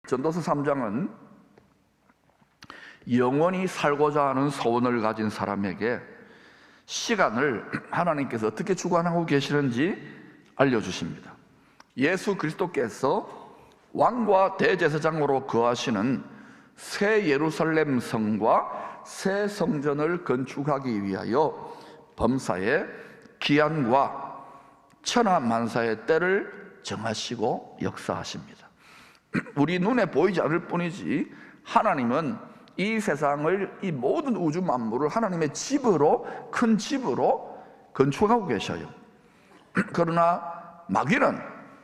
전도서 3장은 영원히 살고자 하는 소원을 가진 사람에게 시간을 하나님께서 어떻게 주관하고 계시는지 알려주십니다. 예수 그리스도께서 왕과 대제사장으로 거하시는 새 예루살렘 성과 새 성전을 건축하기 위하여 범사에 기한과 천하만사의 때를 정하시고 역사하십니다. 우리 눈에 보이지 않을 뿐이지 하나님은 이 세상을, 이 모든 우주 만물을 하나님의 집으로, 큰 집으로 건축하고 계셔요. 그러나 마귀는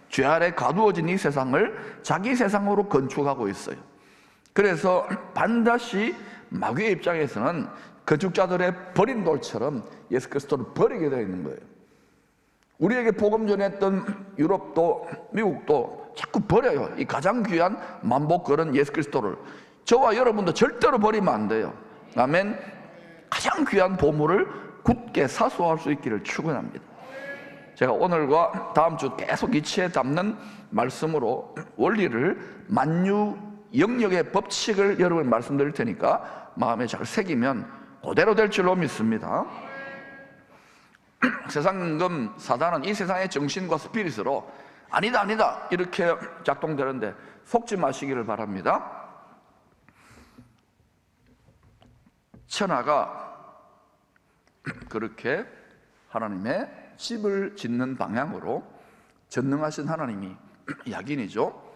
죄 아래 가두어진 이 세상을 자기 세상으로 건축하고 있어요. 그래서 반드시 마귀의 입장에서는 건축자들의 버린 돌처럼 예수 그리스도를 버리게 되어 있는 거예요. 우리에게 복음 전했던 유럽도 미국도 자꾸 버려요. 이 가장 귀한 만복걸은 예수 그리스도를. 저와 여러분도 절대로 버리면 안 돼요. 아멘. 가장 귀한 보물을 굳게 사수할 수 있기를 축원합니다. 제가 오늘과 다음 주 계속 이치에 담는 말씀으로 원리를, 만유 영역의 법칙을 여러분 말씀드릴 테니까 마음에 잘 새기면 그대로 될 줄로 믿습니다. 세상금 사단은 이 세상의 정신과 스피릿으로 아니다 아니다 이렇게 작동되는데 속지 마시기를 바랍니다. 천하가 그렇게 하나님의 집을 짓는 방향으로 전능하신 하나님이 약인이죠.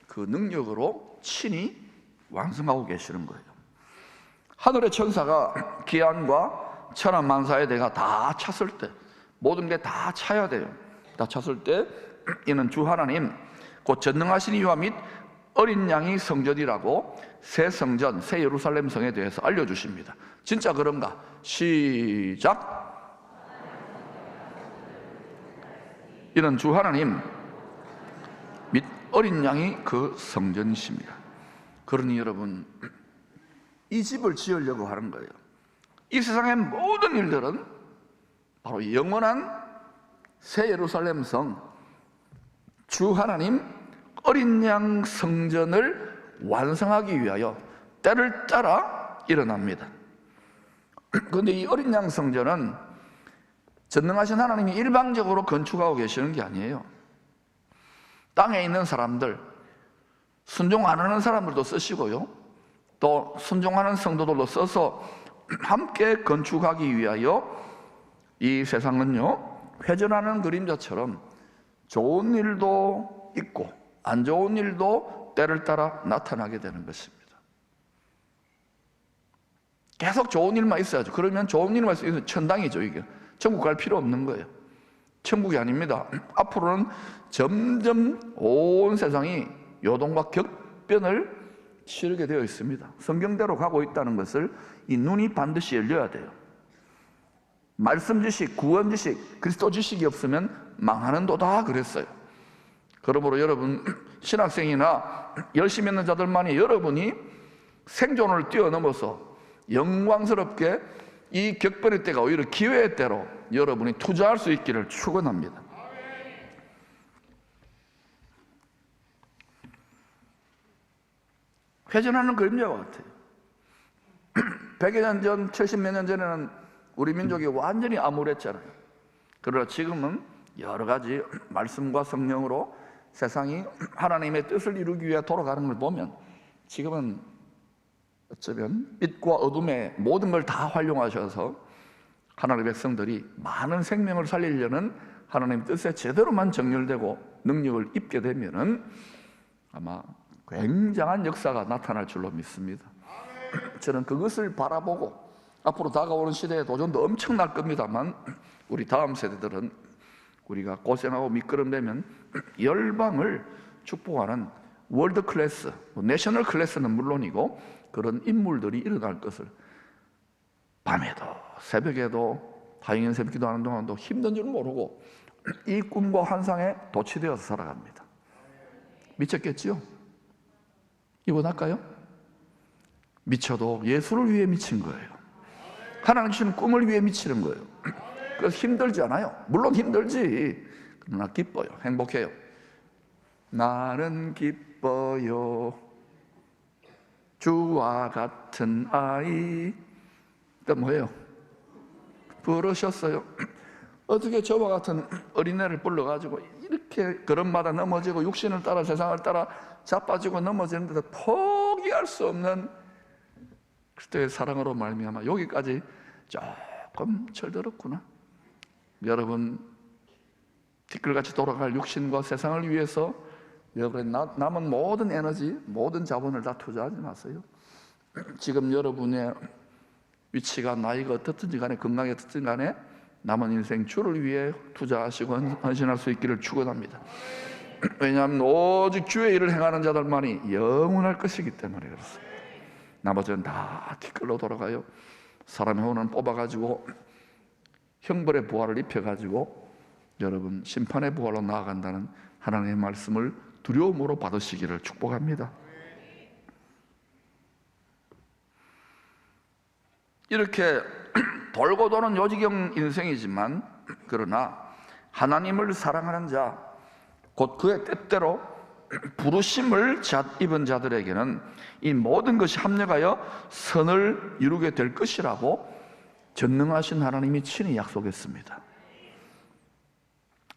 그 능력으로 친히 완성하고 계시는 거예요. 하늘의 천사가 기한과 천하만사의 대가 다 찼을 때, 모든 게 다 차야 돼요. 다 찼을 때 이는 주 하나님 곧 전능하신 이와 및 어린 양이 성전이라고 새 성전, 새 예루살렘 성에 대해서 알려주십니다. 진짜 그런가? 시작. 이는 주 하나님 및 어린 양이 그 성전이십니다. 그러니 여러분, 이 집을 지으려고 하는 거예요. 이 세상의 모든 일들은 바로 영원한 새 예루살렘 성, 주 하나님 어린 양 성전을 완성하기 위하여 때를 따라 일어납니다. 그런데 이 어린 양 성전은 전능하신 하나님이 일방적으로 건축하고 계시는 게 아니에요. 땅에 있는 사람들, 순종 안 하는 사람들도 쓰시고요, 또 순종하는 성도들도 써서 함께 건축하기 위하여 이 세상은요, 회전하는 그림자처럼 좋은 일도 있고 안 좋은 일도 때를 따라 나타나게 되는 것입니다. 계속 좋은 일만 있어야죠. 그러면 좋은 일만 있으면 천당이죠. 이게 천국 갈 필요 없는 거예요. 천국이 아닙니다. 앞으로는 점점 온 세상이 요동과 격변을 치르게 되어 있습니다. 성경대로 가고 있다는 것을 이 눈이 반드시 열려야 돼요. 말씀 지식, 구원 지식, 그리스도 지식이 없으면 망하는 도다 그랬어요. 그러므로 여러분, 신학생이나 열심히 있는 자들만이 여러분이 생존을 뛰어넘어서 영광스럽게 이 격변의 때가 오히려 기회의 때로 여러분이 투자할 수 있기를 축원합니다. 회전하는 그림자와 같아요. 100여 년 전, 70몇 년 전에는 우리 민족이 완전히 암울했잖아요. 그러나 지금은 여러 가지 말씀과 성령으로 세상이 하나님의 뜻을 이루기 위해 돌아가는 걸 보면 지금은 어쩌면 빛과 어둠의 모든 걸 다 활용하셔서 하나님의 백성들이 많은 생명을 살리려는 하나님 뜻에 제대로만 정렬되고 능력을 입게 되면은 아마 굉장한 역사가 나타날 줄로 믿습니다. 저는 그것을 바라보고 앞으로 다가오는 시대의 도전도 엄청날 겁니다만 우리 다음 세대들은 우리가 고생하고 미끄럼되면 열방을 축복하는 월드 클래스, 내셔널 클래스는 물론이고 그런 인물들이 일어날 것을 밤에도 새벽에도 다행인 새벽 기도하는 동안도 힘든 줄 모르고 이 꿈과 환상에 도취되어서 살아갑니다. 미쳤겠지요? 이번할까요? 미쳐도 예수를 위해 미친 거예요. 하나님 주시는 꿈을 위해 미치는 거예요. 그래서 힘들지 않아요. 물론 힘들지. 그러나 기뻐요. 행복해요. 나는 기뻐요. 주와 같은 아이. 또 뭐예요? 부르셨어요. 어떻게 저와 같은 어린애를 불러가지고 이렇게 걸음마다 넘어지고 육신을 따라 세상을 따라 자빠지고 넘어지는데도 포기할 수 없는 그리스도의 사랑으로 말미암아 여기까지 조금 철들었구나. 여러분, 티끌같이 돌아갈 육신과 세상을 위해서 여러분의 남은 모든 에너지, 모든 자본을 다 투자하지 마세요. 지금 여러분의 위치가 나이가 어떻든지 간에, 건강이 어떻든지 간에 남은 인생 주를 위해 투자하시고 헌신할 수 있기를 축원합니다. 왜냐하면 오직 주의 일을 행하는 자들만이 영원할 것이기 때문에 그렇습니다. 나머지는 다 티끌로 돌아가요. 사람의 혼은 뽑아가지고 형벌의 부활을 입혀가지고 여러분 심판의 부활로 나아간다는 하나님의 말씀을 두려움으로 받으시기를 축복합니다. 이렇게 돌고 도는 요지경 인생이지만, 그러나 하나님을 사랑하는 자, 곧 그의 뜻대로 부르심을 입은 자들에게는 이 모든 것이 합력하여 선을 이루게 될 것이라고 전능하신 하나님이 친히 약속했습니다.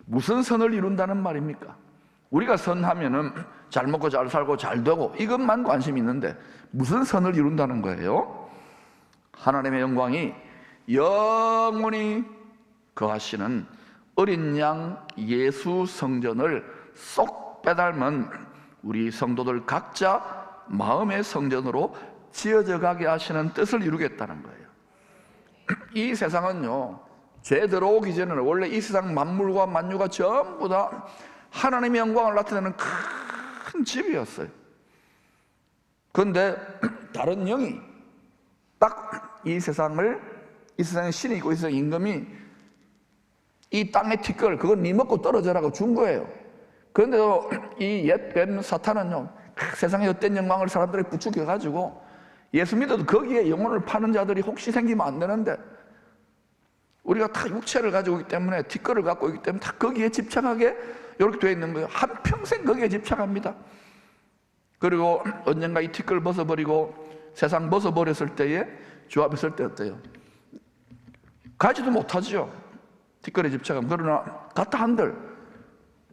무슨 선을 이룬다는 말입니까? 우리가 선하면은 잘 먹고 잘 살고 잘 되고 이것만 관심이 있는데 무슨 선을 이룬다는 거예요? 하나님의 영광이 영원히 거하시는 어린 양 예수 성전을 쏙 빼닮은 우리 성도들 각자 마음의 성전으로 지어져 가게 하시는 뜻을 이루겠다는 거예요. 이 세상은요, 죄 들어오기 전에는 원래 이 세상 만물과 만유가 전부 다 하나님의 영광을 나타내는 큰 집이었어요. 그런데 다른 영이 딱 이 세상에 신이 있고 이 세상 임금이 이 땅의 티끌, 그건 네 먹고 떨어져라고 준 거예요. 그런데도 이 옛뱀 사탄은요, 세상의 헛된 영광을 사람들이 부추겨가지고 예수 믿어도 거기에 영혼을 파는 자들이 혹시 생기면 안 되는데, 우리가 다 육체를 가지고 있기 때문에, 티끌을 갖고 있기 때문에 다 거기에 집착하게 이렇게 되어 있는 거예요. 한평생 거기에 집착합니다. 그리고 언젠가 이 티끌을 벗어버리고 세상 벗어버렸을 때에 주 앞에 설 때 어때요? 가지도 못하죠. 티끌에 집착하면. 그러나 갔다 한들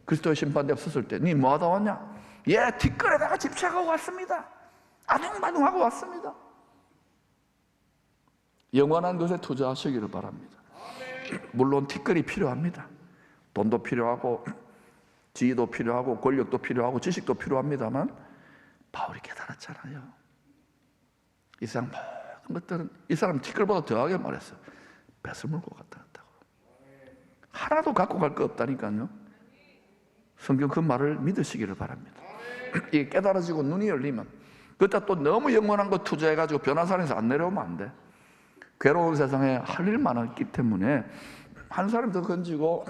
그리스도의 심판대 섰을 때 니 뭐하다 왔냐? 예, 티끌에다가 집착하고 왔습니다. 아둥바둥하고 왔습니다. 영원한 것에 투자하시기를 바랍니다. 물론 티끌이 필요합니다. 돈도 필요하고 지위도 필요하고 권력도 필요하고 지식도 필요합니다만 바울이 깨달았잖아요. 이 세상 모든 것들은, 이 사람 티끌보다 더하게 말했어요. 뱃을 물고 갔다 왔다고. 하나도 갖고 갈 거 없다니까요. 성경 그 말을 믿으시기를 바랍니다. 이게 깨달아지고 눈이 열리면 그때 또 너무 영원한 거 투자해가지고 변화산에서 안 내려오면 안 돼. 괴로운 세상에 할 일 많았기 때문에 한 사람 더 건지고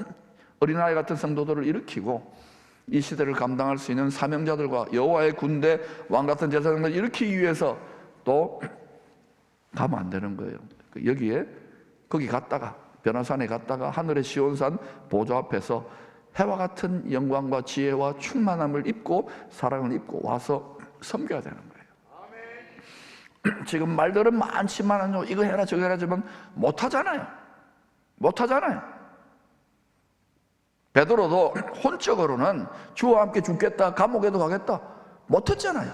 어린아이 같은 성도들을 일으키고 이 시대를 감당할 수 있는 사명자들과 여호와의 군대 왕 같은 제사장들을 일으키기 위해서 또 가면 안 되는 거예요. 여기에 거기 갔다가 변화산에 갔다가 하늘의 시온산 보좌 앞에서 해와 같은 영광과 지혜와 충만함을 입고 사랑을 입고 와서 섬겨야 되는 거예요. 지금 말들은 많지만은요, 이거 해라 저거 해라 하지만 못하잖아요. 베드로도 혼적으로는 주와 함께 죽겠다, 감옥에도 가겠다 못했잖아요.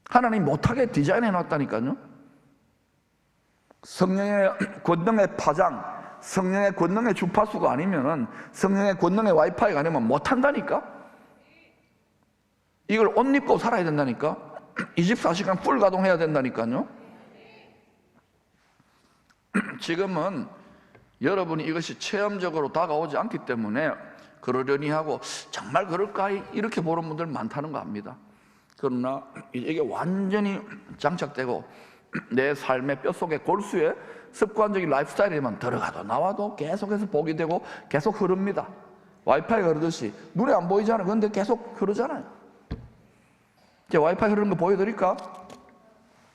하나님 못하게 디자인해 놨다니까요. 성령의 권능의 파장, 성령의 권능의 주파수가 아니면은, 성령의 권능의 와이파이가 아니면 못한다니까. 이걸 옷 입고 살아야 된다니까. 24시간 풀 가동해야 된다니까요. 지금은 여러분이 이것이 체험적으로 다가오지 않기 때문에 그러려니 하고 정말 그럴까 이렇게 보는 분들 많다는 거 압니다. 그러나 이게 완전히 장착되고 내 삶의 뼛속에 골수에 습관적인 라이프스타일에만 들어가도 나와도 계속해서 보게 되고 계속 흐릅니다. 와이파이가 흐르듯이 눈에 안 보이잖아요. 그런데 계속 흐르잖아요. 이제 와이파이 흐르는 거 보여드릴까?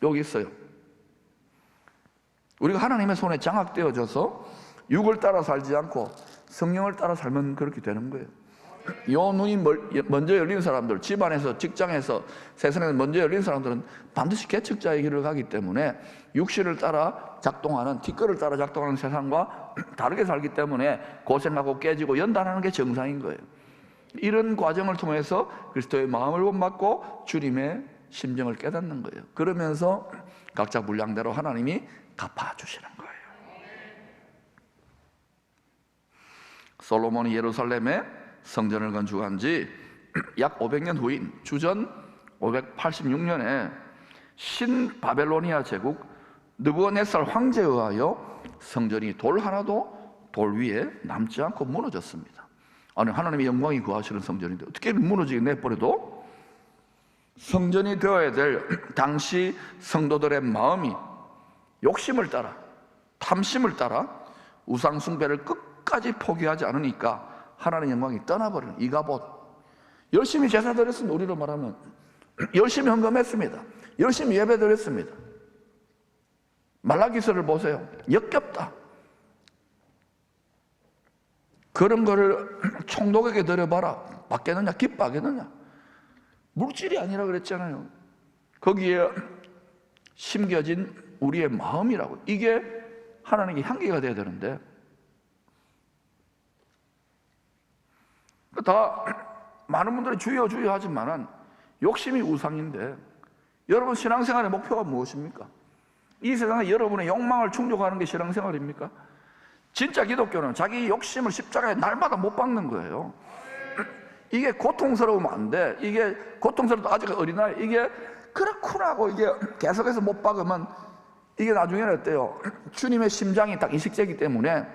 여기 있어요. 우리가 하나님의 손에 장악되어져서 육을 따라 살지 않고 성령을 따라 살면 그렇게 되는 거예요. 요 눈이 먼저 열린 사람들, 집안에서, 직장에서, 세상에서 먼저 열린 사람들은 반드시 개척자의 길을 가기 때문에 육신을 따라 작동하는, 티끌을 따라 작동하는 세상과 다르게 살기 때문에 고생하고 깨지고 연단하는 게 정상인 거예요. 이런 과정을 통해서 그리스도의 마음을 본받고 주님의 심정을 깨닫는 거예요. 그러면서 각자 분량대로 하나님이 갚아주시는 거예요. 솔로몬이 예루살렘에 성전을 건축한 지 약 500년 후인 주전 586년에 신바벨로니아 제국 느부갓네살 황제에 의하여 성전이 돌 하나도 돌 위에 남지 않고 무너졌습니다. 아니, 하나님의 영광이 거하시는 성전인데 어떻게 무너지게 내버려도? 성전이 되어야 될 당시 성도들의 마음이 욕심을 따라, 탐심을 따라 우상 숭배를 끝까지 포기하지 않으니까 하나님의 영광이 떠나버리는, 이가봇. 열심히 제사 드렸습니다. 우리로 말하면 열심히 헌금했습니다. 열심히 예배 드렸습니다. 말라기서를 보세요. 역겹다. 그런 거를 총독에게 드려봐라. 받겠느냐? 기뻐하겠느냐? 물질이 아니라 그랬잖아요. 거기에 심겨진 우리의 마음이라고. 이게 하나님의 향기가 돼야 되는데, 다 많은 분들이 주여 주여 하지만은 욕심이 우상인데, 여러분 신앙생활의 목표가 무엇입니까? 이 세상에 여러분의 욕망을 충족하는 게 신앙생활입니까? 진짜 기독교는 자기 욕심을 십자가에 날마다 못 박는 거예요. 이게 고통스러우면 안 돼. 이게 고통스러워도 아직 어린아이, 이게 그렇구나 하고 이게 계속해서 못 박으면 이게 나중에는 어때요? 주님의 심장이 딱 인식되기 때문에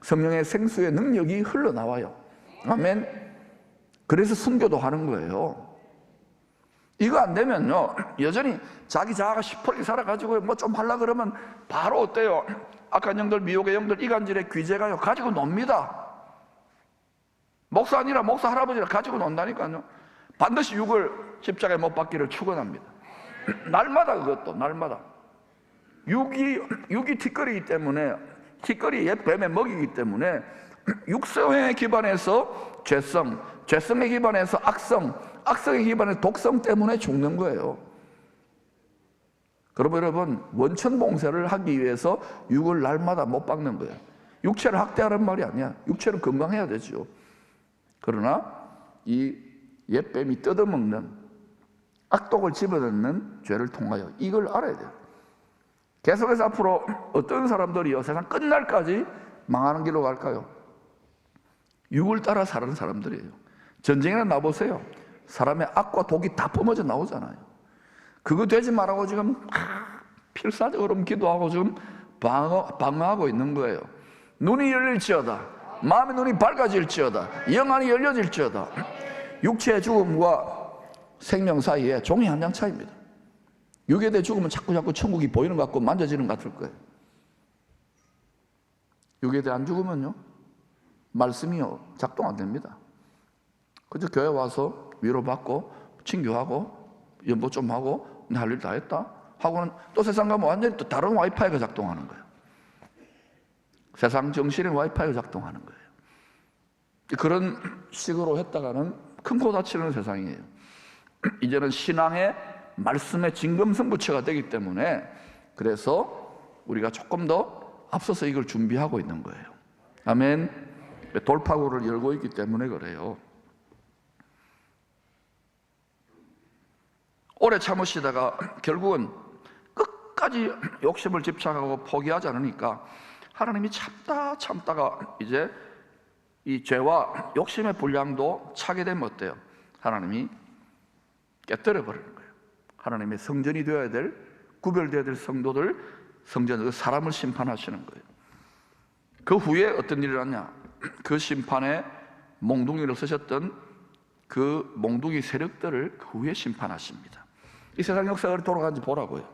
성령의 생수의 능력이 흘러나와요. 아멘. 그래서 순교도 하는 거예요. 이거 안 되면요, 여전히 자기 자아가 시퍼렇게 살아가지고 뭐 좀 하려고 그러면 바로 어때요? 악한 영들, 미혹의 영들, 이간질의 귀재가요 가지고 놉니다. 목사 아니라 목사 할아버지라 가지고 논다니까요. 반드시 육을 십자가에 못 박기를 축원합니다. 날마다, 그것도 날마다. 육이 티끌이기 때문에, 티끌이 옛 뱀의 먹이기 때문에 육성에 기반해서 죄성, 죄성에 기반해서 악성, 악성에 기반해서 독성 때문에 죽는 거예요. 그러면 여러분, 원천 봉쇄를 하기 위해서 육을 날마다 못 박는 거예요. 육체를 학대하는 말이 아니야. 육체는 건강해야 되죠. 그러나 이 옛뱀이 뜯어먹는, 악독을 집어넣는 죄를 통하여 이걸 알아야 돼요. 계속해서 앞으로 어떤 사람들이요 세상 끝날까지 망하는 길로 갈까요? 육을 따라 사는 사람들이에요. 전쟁이나 나보세요. 사람의 악과 독이 다 뿜어져 나오잖아요. 그거 되지 말라고 지금 필사적으로 기도하고 지금 방어하고 있는 거예요. 눈이 열릴지어다, 마음의 눈이 밝아질지어다, 영안이 열려질지어다. 육체의 죽음과 생명 사이에 종이 한 장 차이입니다. 육에 대해 죽으면 자꾸 천국이 보이는 것 같고 만져지는 것 같을 거예요. 육에 대해 안 죽으면요, 말씀이요 작동 안 됩니다. 그저 교회 와서 위로받고 친교하고 연보 좀 하고 할 일 다 했다 하고는 또 세상 가면 완전히 또 다른 와이파이가 작동하는 거예요. 세상 정신의 와이파이가 작동하는 거예요. 그런 식으로 했다가는 큰 코 다치는 세상이에요. 이제는 신앙의 말씀의 진검승부처가 되기 때문에, 그래서 우리가 조금 더 앞서서 이걸 준비하고 있는 거예요. 아멘. 돌파구를 열고 있기 때문에 그래요. 오래 참으시다가 결국은 끝까지 욕심을 집착하고 포기하지 않으니까 하나님이 참다가 이제 이 죄와 욕심의 분량도 차게 되면 어때요? 하나님이 깨뜨려 버리는 거예요. 하나님의 성전이 되어야 될, 구별되어야 될 성도들, 성전의 사람을 심판하시는 거예요. 그 후에 어떤 일이 일어났냐? 그 심판에 몽둥이를 쓰셨던 그 몽둥이 세력들을 그 후에 심판하십니다. 이 세상 역사가 돌아가는지 보라고요.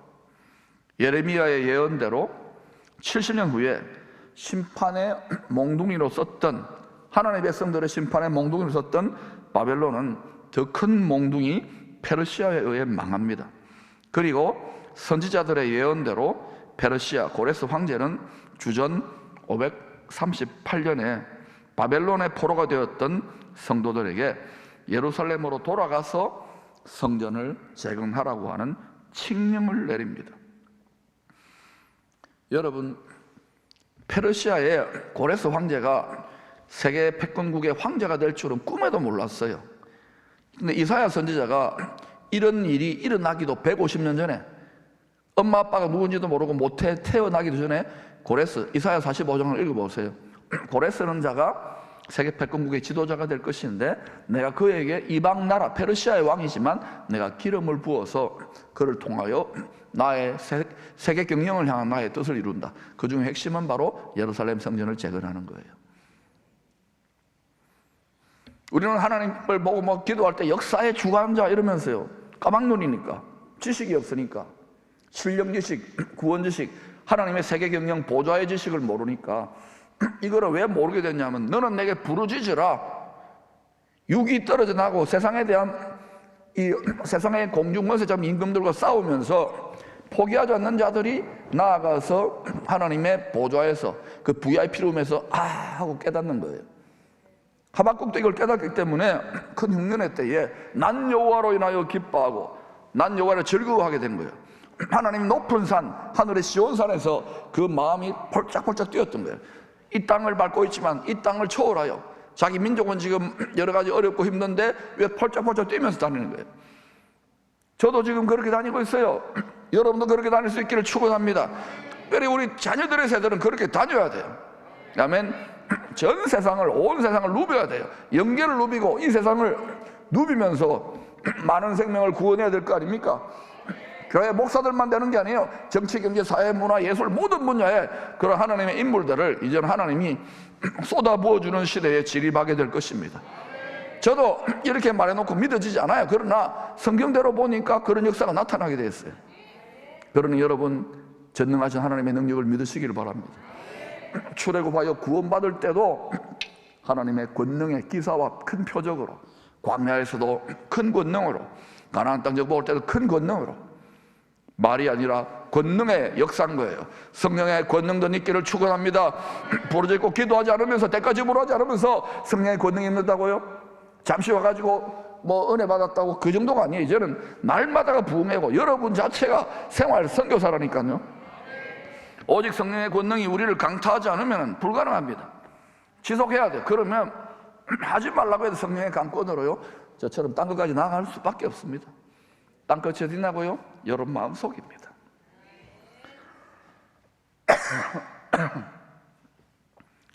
예레미야의 예언대로 70년 후에 심판의 몽둥이로 썼던, 하나님의 백성들의 심판의 몽둥이로 썼던 바벨론은 더 큰 몽둥이 페르시아에 의해 망합니다. 그리고 선지자들의 예언대로 페르시아 고레스 황제는 주전 538년에 바벨론의 포로가 되었던 성도들에게 예루살렘으로 돌아가서 성전을 재건하라고 하는 칙령을 내립니다. 여러분, 페르시아의 고레스 황제가 세계 패권국의 황제가 될 줄은 꿈에도 몰랐어요. 근데 이사야 선지자가 이런 일이 일어나기도 150년 전에, 엄마 아빠가 누군지도 모르고 모태 태어나기도 전에 고레스, 이사야 45장을 읽어보세요. 고레스는 자가 세계 패권국의 지도자가 될 것인데 내가 그에게 이방 나라 페르시아의 왕이지만 내가 기름을 부어서 그를 통하여 나의 세계 경영을 향한 나의 뜻을 이룬다. 그 중에 핵심은 바로 예루살렘 성전을 재건하는 거예요. 우리는 하나님을 보고 뭐 기도할 때 역사의 주관자 이러면서요, 까막눈이니까, 지식이 없으니까, 신령 지식, 구원 지식, 하나님의 세계 경영 보좌의 지식을 모르니까 이거를 왜 모르게 됐냐면, 너는 내게 부르짖으라. 육이 떨어져 나고 세상에 대한 이 세상의 공중권세점 임금들과 싸우면서 포기하지 않는 자들이 나아가서 하나님의 보좌에서 그 VIP 룸에서 하고 깨닫는 거예요. 하박국도 이걸 깨닫기 때문에 큰 흉년의 때에 난 여호와로 인하여 기뻐하고 난 여호와를 즐거워하게 된 거예요. 하나님 높은 산, 하늘의 시온산에서 그 마음이 펄짝펄짝 뛰었던 거예요. 이 땅을 밟고 있지만 이 땅을 초월하여, 자기 민족은 지금 여러 가지 어렵고 힘든데 왜 펄짝펄짝 뛰면서 다니는 거예요. 저도 지금 그렇게 다니고 있어요. 여러분도 그렇게 다닐 수 있기를 축원합니다. 우리 자녀들의 세대는 그렇게 다녀야 돼요. 아멘. 전 세상을, 온 세상을 누벼야 돼요. 영계를 누비고 이 세상을 누비면서 많은 생명을 구원해야 될 거 아닙니까? 교회 목사들만 되는 게 아니에요. 정치, 경제, 사회, 문화, 예술 모든 분야에 그런 하나님의 인물들을 이제는 하나님이 쏟아부어주는 시대에 진입하게 될 것입니다. 저도 이렇게 말해놓고 믿어지지 않아요. 그러나 성경대로 보니까 그런 역사가 나타나게 되었어요. 그러니 여러분, 전능하신 하나님의 능력을 믿으시기를 바랍니다. 출애굽하여 구원받을 때도 하나님의 권능의 기사와 큰 표적으로, 광야에서도 큰 권능으로, 가나안 땅 정복할 때도 큰 권능으로, 말이 아니라 권능의 역사인 거예요. 성령의 권능도 있기를 축원합니다. 부르짖고 기도하지 않으면서, 대가지불하지 않으면서 성령의 권능이 있는다고요? 잠시 와가지고 뭐 은혜 받았다고 그 정도가 아니에요. 이제는 날마다가 부흥이고 여러분 자체가 생활 선교사라니까요. 오직 성령의 권능이 우리를 강타하지 않으면 불가능합니다. 지속해야 돼요. 그러면 하지 말라고 해도 성령의 강권으로요, 저처럼 땅 끝까지 나아갈 수밖에 없습니다. 땅 끝이 어디냐고요? 여러분 마음속입니다.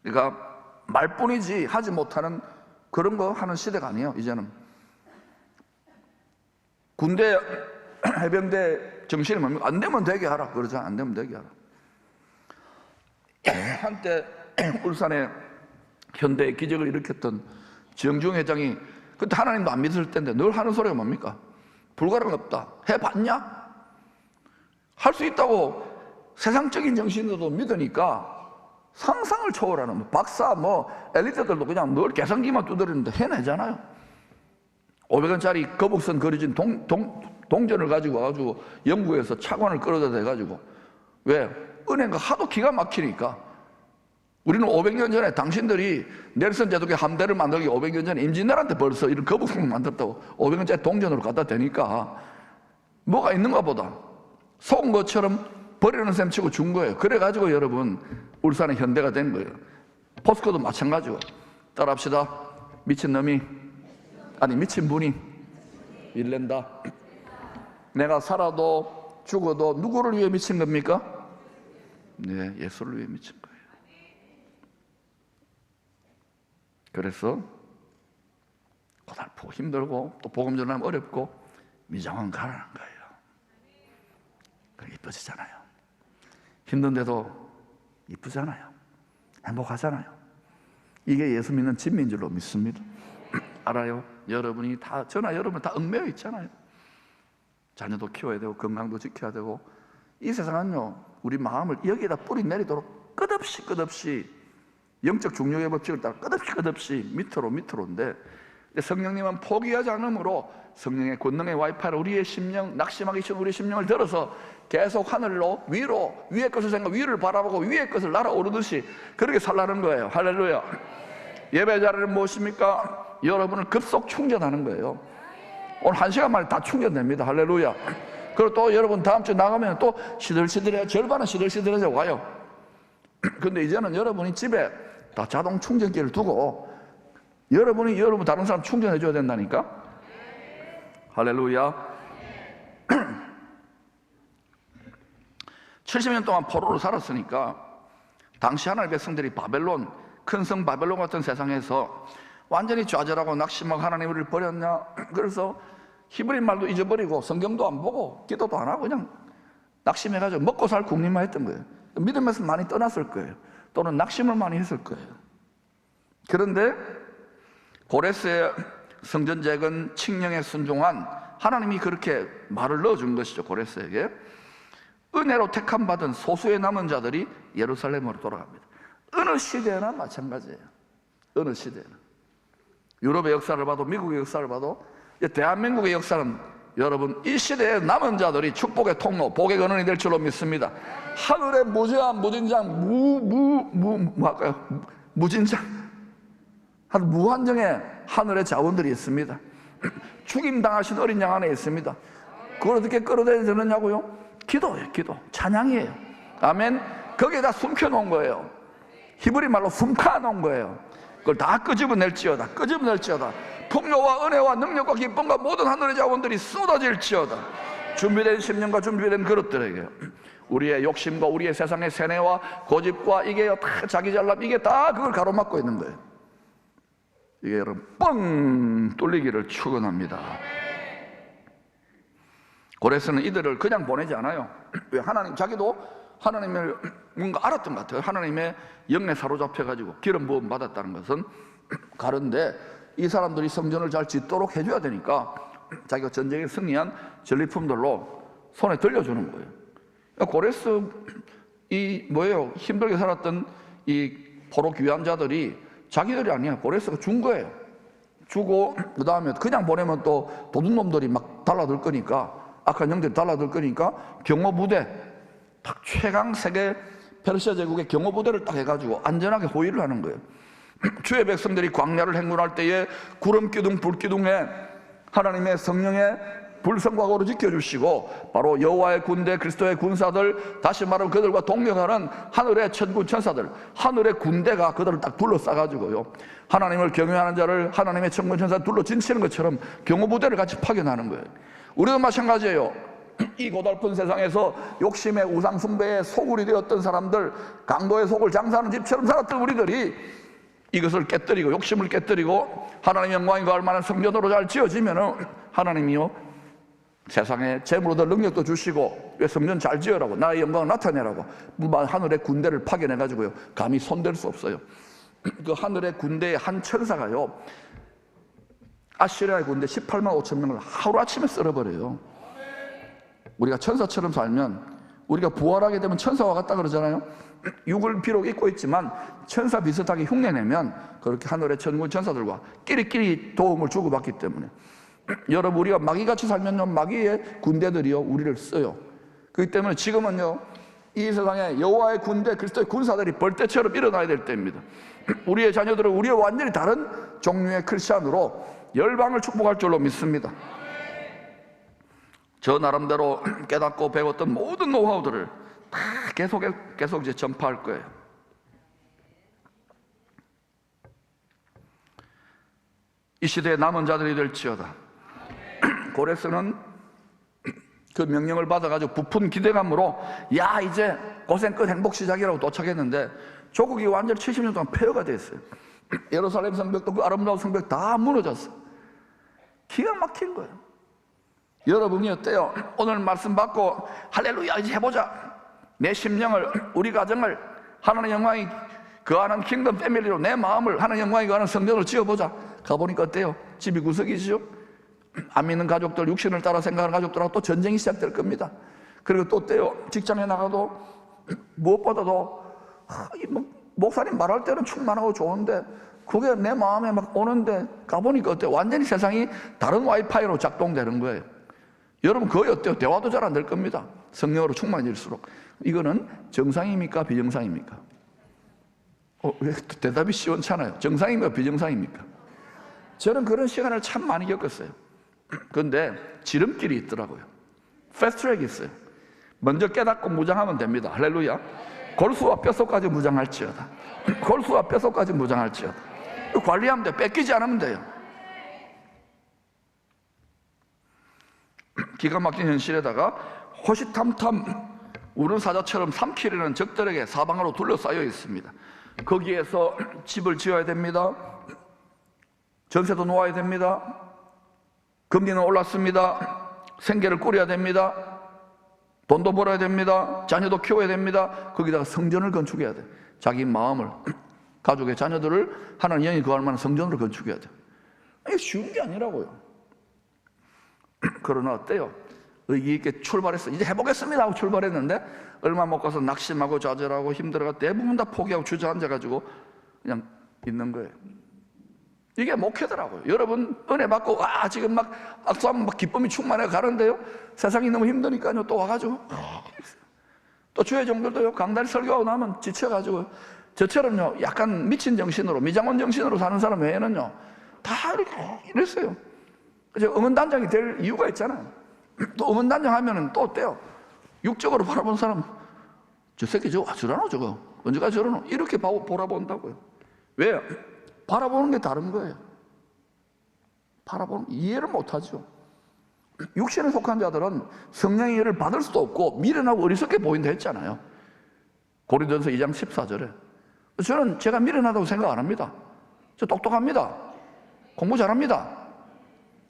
그러니까 말뿐이지 하지 못하는 그런 거 하는 시대가 아니에요. 이제는 군대, 해병대 정신이 뭡니까? 안 되면 되게 하라 그러잖아. 안 되면 되게 하라. 한때 울산에 현대의 기적을 일으켰던 정중 회장이, 그때 하나님도 안 믿을 때인데 늘 하는 소리가 뭡니까? 불가능 없다. 해봤냐? 할 수 있다고 세상적인 정신으로도 믿으니까 상상을 초월하는, 박사 엘리트들도 그냥 늘 계산기만 두드리는데 해내잖아요. 500원짜리 거북선 그려진 동전을 가지고 와가지고 영국에서 차관을 끌어다 대가지고, 왜? 은행가 하도 기가 막히니까. 우리는 500년 전에 당신들이 넬슨 제독의 함대를 만들기 500년 전에 임진왜란때 벌써 이런 거북선을 만들었다고 500원짜리 동전으로 갖다 대니까 뭐가 있는가 보다 속은 것처럼 버리는 셈 치고 준 거예요. 그래가지고 여러분 울산의 현대가 된 거예요. 포스코도 마찬가지고. 따라합시다. 미친놈이, 아니 미친 분이 일낸다. 내가 살아도 죽어도 누구를 위해 미친 겁니까? 네, 예수를 위해 미친 거예요. 그래서 고달프고 힘들고 또 복음 전하면 어렵고 미장원 가난한 거예요. 그게 이뻐지잖아요. 힘든데도 이쁘잖아요. 행복하잖아요. 이게 예수 믿는 진미인 줄로 믿습니다. 알아요? 여러분이 다, 저나 여러분 다 얽매여 있잖아요. 자녀도 키워야 되고 건강도 지켜야 되고. 이 세상은요, 우리 마음을 여기에다 뿌리 내리도록 끝없이 영적 중력의 법칙을 따라 끝없이 밑으로인데, 성령님은 포기하지 않으므로 성령의 권능의 와이파이를 우리의 심령, 낙심하기 쉬운 우리의 심령을 들어서 계속 하늘로, 위로, 위의 것을 생각, 위를 바라보고 위의 것을 날아오르듯이 그렇게 살라는 거예요. 할렐루야. 예배 자리는 무엇입니까? 여러분을 급속 충전하는 거예요. 오늘 1시간 만에 다 충전됩니다. 할렐루야. 그리고 또 여러분 다음 주 나가면 또 시들시들해, 절반은 시들시들해져 와요. 근데 이제는 여러분이 집에 다 자동 충전기를 두고 여러분이 여러분 다른 사람 충전해 줘야 된다니까. 할렐루야. 70년 동안 포로로 살았으니까 당시 하나님의 백성들이 바벨론, 큰 성 바벨론 같은 세상에서 완전히 좌절하고 낙심하고 하나님 우리를 버렸냐. 그래서 히브리 말도 잊어버리고 성경도 안 보고 기도도 안 하고 그냥 낙심해가지고 먹고 살 궁리만 했던 거예요. 믿음에서 많이 떠났을 거예요. 또는 낙심을 많이 했을 거예요. 그런데 고레스의 성전재건 칙령에 순종한 하나님이 그렇게 말을 넣어준 것이죠. 고레스에게 은혜로 택함 받은 소수의 남은 자들이 예루살렘으로 돌아갑니다. 어느 시대나 마찬가지예요. 어느 시대나. 유럽의 역사를 봐도 미국의 역사를 봐도 대한민국의 역사는 여러분 이 시대의 남은 자들이 축복의 통로, 복의 근원이 될 줄로 믿습니다. 하늘의 무제한 무진장 무진장 한 무한정의 하늘의 자원들이 있습니다. 죽임 당하신 어린 양 안에 있습니다. 그걸 어떻게 끌어내느냐고요? 기도예요. 기도, 찬양이에요. 아멘. 거기에다 숨겨놓은 거예요. 히브리 말로 숨겨놓은 거예요. 그걸 다 끄집어낼지어다. 끄집어낼지어다. 풍요와 은혜와 능력과 기쁨과 모든 하늘의 자원들이 쏟아질지어다. 준비된 심령과 준비된 그릇들에게 우리의 욕심과 우리의 세상의 세뇌와 고집과 이게 다 자기 잘남, 이게 다 그걸 가로막고 있는 거예요. 이게 여러분 뻥 뚫리기를 축원합니다. 고레스는 이들을 그냥 보내지 않아요. 왜? 하나님, 자기도 하나님을 뭔가 알았던 것 같아요. 하나님의 영에 사로잡혀가지고 기름 부음 받았다는 것은. 가는데 이 사람들이 성전을 잘 짓도록 해줘야 되니까 자기가 전쟁에 승리한 전리품들로 손에 들려주는 거예요. 고레스 이 뭐예요? 힘들게 살았던 이 포로 귀환자들이 자기들이 아니야. 고레스가 준 거예요. 주고 그 다음에 그냥 보내면 또 도둑놈들이 막 달라들 거니까, 악한 영들이 달라들 거니까 경호부대, 딱 최강 세계 페르시아 제국의 경호부대를 딱 해가지고 안전하게 호위를 하는 거예요. 주의 백성들이 광야를 행군할 때에 구름 기둥 불 기둥에 하나님의 성령의 불성과거로 지켜주시고, 바로 여호와의 군대, 그리스도의 군사들, 다시 말하면 그들과 동력하는 하늘의 천군 천사들, 하늘의 군대가 그들을 딱 둘러싸가지고요, 하나님을 경외하는 자를 하나님의 천군 천사 둘러 진치는 것처럼 경호부대를 같이 파견하는 거예요. 우리도 마찬가지예요. 이 고달픈 세상에서 욕심의 우상 숭배의 소굴이 되었던 사람들, 강도의 속을 장사하는 집처럼 살았던 우리들이 이것을 깨뜨리고 욕심을 깨뜨리고 하나님의 영광이 거할 만한 성전으로 잘 지어지면은 하나님이요 세상에 재물도 능력도 주시고, 왜 성전 잘 지으라고, 나의 영광을 나타내라고 하늘의 군대를 파견해가지고요 감히 손댈 수 없어요. 그 하늘의 군대의 한 천사가요 아시리아의 군대 18만 5천 명을 하루아침에 쓸어버려요. 우리가 천사처럼 살면, 우리가 부활하게 되면 천사와 같다 그러잖아요. 육을 비록 입고 있지만 천사 비슷하게 흉내내면 그렇게 하늘의 천군 천사들과 끼리끼리 도움을 주고받기 때문에, 여러분 우리가 마귀같이 살면요 마귀의 군대들이요 우리를 써요. 그렇기 때문에 지금은요 이 세상에 여호와의 군대, 그리스도의 군사들이 벌떼처럼 일어나야 될 때입니다. 우리의 자녀들은 우리의 완전히 다른 종류의 크리스찬으로 열방을 축복할 줄로 믿습니다. 저 나름대로 깨닫고 배웠던 모든 노하우들을 다 계속 이제 전파할 거예요. 이 시대의 남은 자들이 될지어다. 고레스는 그 명령을 받아가지고 부푼 기대감으로, 야 이제 고생 끝 행복 시작이라고 도착했는데 조국이 완전히 70년 동안 폐허가 됐어요. 예루살렘 성벽도 그 아름다운 성벽 다 무너졌어. 기가 막힌 거예요. 여러분이 어때요? 오늘 말씀 받고 할렐루야 이제 해보자, 내 심령을, 우리 가정을 하나님의 영광이 거하는 킹덤 패밀리로, 내 마음을 하나님의 영광이 거하는 성전으로 지어보자. 가보니까 어때요? 집이 구석이죠. 안 믿는 가족들, 육신을 따라 생각하는 가족들하고 또 전쟁이 시작될 겁니다. 그리고 또 어때요? 직장에 나가도 무엇보다도 목사님 말할 때는 충만하고 좋은데 그게 내 마음에 막 오는데 가보니까 어때요? 완전히 세상이 다른 와이파이로 작동되는 거예요. 여러분 거의 어때요? 대화도 잘 안 될 겁니다. 성령으로 충만해질수록. 이거는 정상입니까? 비정상입니까? 왜 대답이 시원찮아요? 정상입니까? 비정상입니까? 저는 그런 시간을 참 많이 겪었어요. 그런데 지름길이 있더라고요. 패스트트랙이 있어요. 먼저 깨닫고 무장하면 됩니다. 할렐루야. 골수와 뼛속까지 무장할지어다. 골수와 뼛속까지 무장할지어다. 관리하면 돼요. 뺏기지 않으면 돼요. 기가 막힌 현실에다가 호시탐탐 우는 사자처럼 삼키려는 적들에게 사방으로 둘러싸여 있습니다. 거기에서 집을 지어야 됩니다. 전세도 놓아야 됩니다. 금리는 올랐습니다. 생계를 꾸려야 됩니다. 돈도 벌어야 됩니다. 자녀도 키워야 됩니다. 거기다가 성전을 건축해야 돼. 자기 마음을, 가족의 자녀들을 하나님 영이 거할 만한 성전으로 건축해야 돼. 이게 쉬운 게 아니라고요. 그러나 어때요? 의기 있게 출발했어. 이제 해보겠습니다 하고 출발했는데 얼마 못 가서 낙심하고 좌절하고 힘들어가 대부분 다 포기하고 주저앉아가지고 그냥 있는 거예요. 이게 목회더라고요. 여러분 은혜 받고 지금 막 악수하면 막 기쁨이 충만해 가는데요, 세상이 너무 힘드니까요 또 와가지고 또 주의 종들도요 강단에 설교하고 나면 지쳐가지고 저처럼요 약간 미친 정신으로 미장원 정신으로 사는 사람 외에는요 다 이렇게 이랬어요. 그래서 응원단장이 될 이유가 있잖아요. 또 응원단장 하면은 또 어때요? 육적으로 바라본 사람, 저 새끼 저거 저러노 저거 언제까지 저러노 이렇게 바라본다고요. 왜요? 바라보는 게 다른 거예요. 바라보는 이해를 못하죠. 육신에 속한 자들은 성령의 일을 받을 수도 없고 미련하고 어리석게 보인다 했잖아요. 고린도전서 2장 14절에. 저는 제가 미련하다고 생각 안 합니다. 저 똑똑합니다. 공부 잘합니다.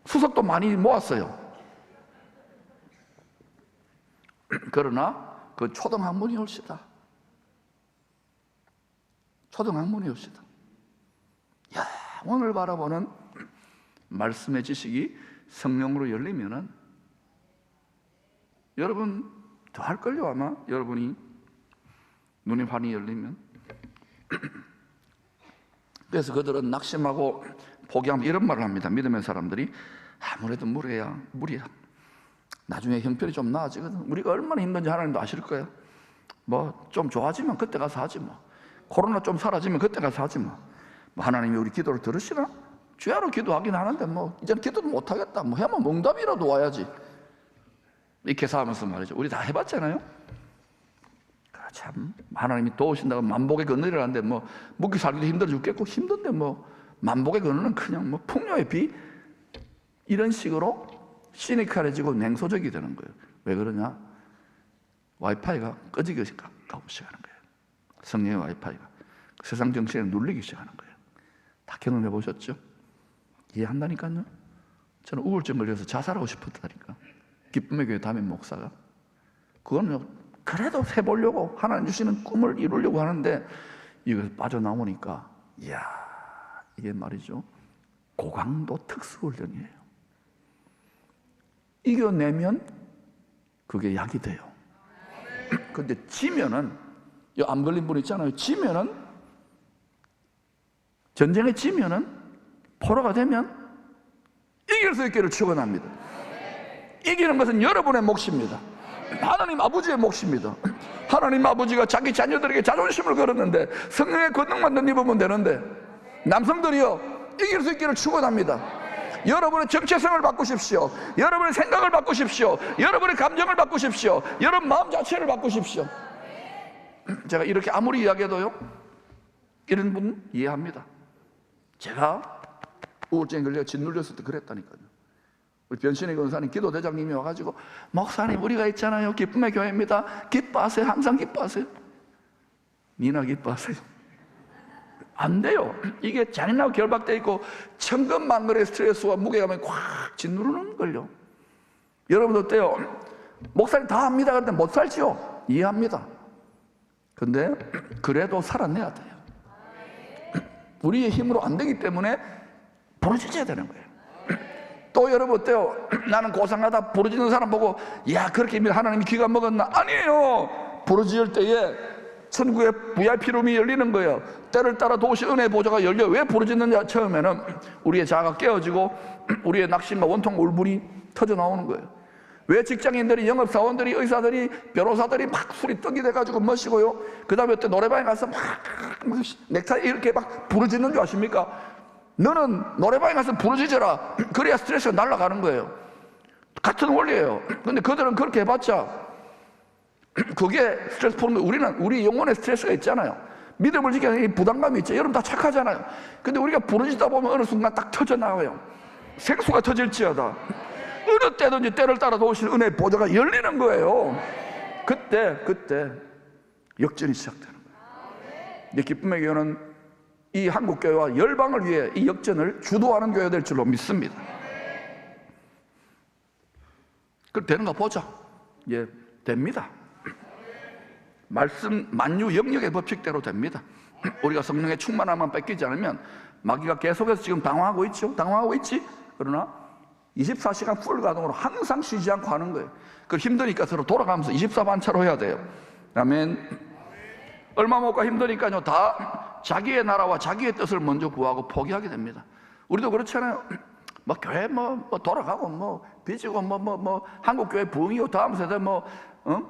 수석도 많이 모았어요. 그러나 그 초등학문이 옵시다. 초등학문이 옵시다. 오늘 바라보는 말씀의 지식이 성령으로 열리면은 여러분 더 할걸요. 아마 여러분이 눈이 환히 열리면. 그래서 그들은 낙심하고 포기하면 이런 말을 합니다. 믿음의 사람들이 아무래도 무리야. 나중에 형편이 좀 나아지거든. 우리가 얼마나 힘든지 하나님도 아실 거예요. 뭐 좀 좋아지면 그때 가서 하지 뭐. 코로나 좀 사라지면 그때 가서 하지 뭐. 하나님이 우리 기도를 들으시나? 주야로 기도하긴 하는데 뭐 이제는 기도도 못하겠다. 뭐 해면 몽답이라도 와야지. 이렇게 사하면서 말이죠. 우리 다 해봤잖아요. 참 하나님이 도우신다고 만복의 그늘이라는데 뭐 묵기 살기도 힘들어 죽겠고 힘든데 뭐 만복의 그늘은 그냥 뭐 풍요의 비 이런 식으로 시니컬해지고 냉소적이 되는 거예요. 왜 그러냐? 와이파이가 꺼지기 가고 시작하는 거예요. 성령의 와이파이가 세상 정신에 눌리기 시작하는 거예요. 다 경험해 보셨죠? 이해한다니까요. 저는 우울증 걸려서 자살하고 싶었다니까. 기쁨의 교회 담임 목사가. 그거는 그래도 해보려고 하나님 주시는 꿈을 이루려고 하는데 이걸 빠져나오니까 이야, 이게 말이죠 고강도 특수훈련이에요. 이겨내면 그게 약이 돼요. 근데 지면은, 암 걸린 분 있잖아요. 지면은, 전쟁에 지면은, 포로가 되면 이길 수 있기를 축원합니다. 이기는 것은 여러분의 몫입니다. 하나님 아버지의 몫입니다. 하나님 아버지가 자기 자녀들에게 자존심을 걸었는데 성령의 권능만 덧입으면 되는데 남성들이요 이길 수 있기를 축원합니다. 여러분의 정체성을 바꾸십시오. 여러분의 생각을 바꾸십시오. 여러분의 감정을 바꾸십시오. 여러분 마음 자체를 바꾸십시오. 제가 이렇게 아무리 이야기해도요 이런 분 이해합니다. 제가 우울증에 걸려 짓눌렸을 때 그랬다니까요. 우리 변신의 권사님 기도대장님이 와가지고 목사님 우리가 있잖아요 기쁨의 교회입니다. 기뻐하세요. 항상 기뻐하세요. 니나 기뻐하세요. 안 돼요. 이게 잔인하고 결박되어 있고 천근만근의 스트레스와 무게감이 꽉 짓누르는 걸요. 여러분 어때요? 목사님 다 합니다. 근데 못 살지요? 이해합니다. 근데 그래도 살아내야 돼요. 우리의 힘으로 안 되기 때문에 부르짖어야 되는 거예요. 또 여러분 어때요? 나는 고상하다 부르짖는 사람 보고 야 그렇게 하나님이 귀가 먹었나? 아니에요. 부르짖을 때에 천국의 VIP룸이 열리는 거예요. 때를 따라 도시 은혜의 보좌가 열려. 왜 부르짖느냐? 처음에는 우리의 자아가 깨어지고 우리의 낙심과 원통 울분이 터져 나오는 거예요. 왜 직장인들이, 영업사원들이, 의사들이, 변호사들이 막 술이 떡이 돼가지고 멋이고요. 그 다음에 또 노래방에 가서 막 넥타이 이렇게 막 부르짖는 줄 아십니까? 너는 노래방에 가서 부르짖어라. 그래야 스트레스가 날아가는 거예요. 같은 원리예요. 근데 그들은 그렇게 해봤자 그게 스트레스 푸는 거예요. 우리 영혼에 스트레스가 있잖아요. 믿음을 지키는 부담감이 있죠. 여러분 다 착하잖아요. 근데 우리가 부르짖다 보면 어느 순간 딱 터져나와요. 생수가 터질지어다. 어느 때든지 때를 따라 도우시는 은혜의 보좌가 열리는 거예요. 그때 역전이 시작되는 거예요. 이 기쁨의 교회는 이 한국교회와 열방을 위해 이 역전을 주도하는 교회가 될 줄로 믿습니다. 그럼 되는가 보자. 예, 됩니다. 말씀 만유 영역의 법칙대로 됩니다. 우리가 성령의 충만함만 뺏기지 않으면 마귀가 계속해서 지금 당황하고 있죠. 당황하고 있지. 그러나 24시간 풀 가동으로 항상 쉬지 않고 하는 거예요. 그 힘드니까 서로 돌아가면서 24반차로 해야 돼요. 아멘. 얼마 못 가 힘드니까요 다 자기의 나라와 자기의 뜻을 먼저 구하고 포기하게 됩니다. 우리도 그렇잖아요. 뭐 교회 뭐 돌아가고 뭐 빚지고 뭐 한국 교회 부흥이고 다음 세대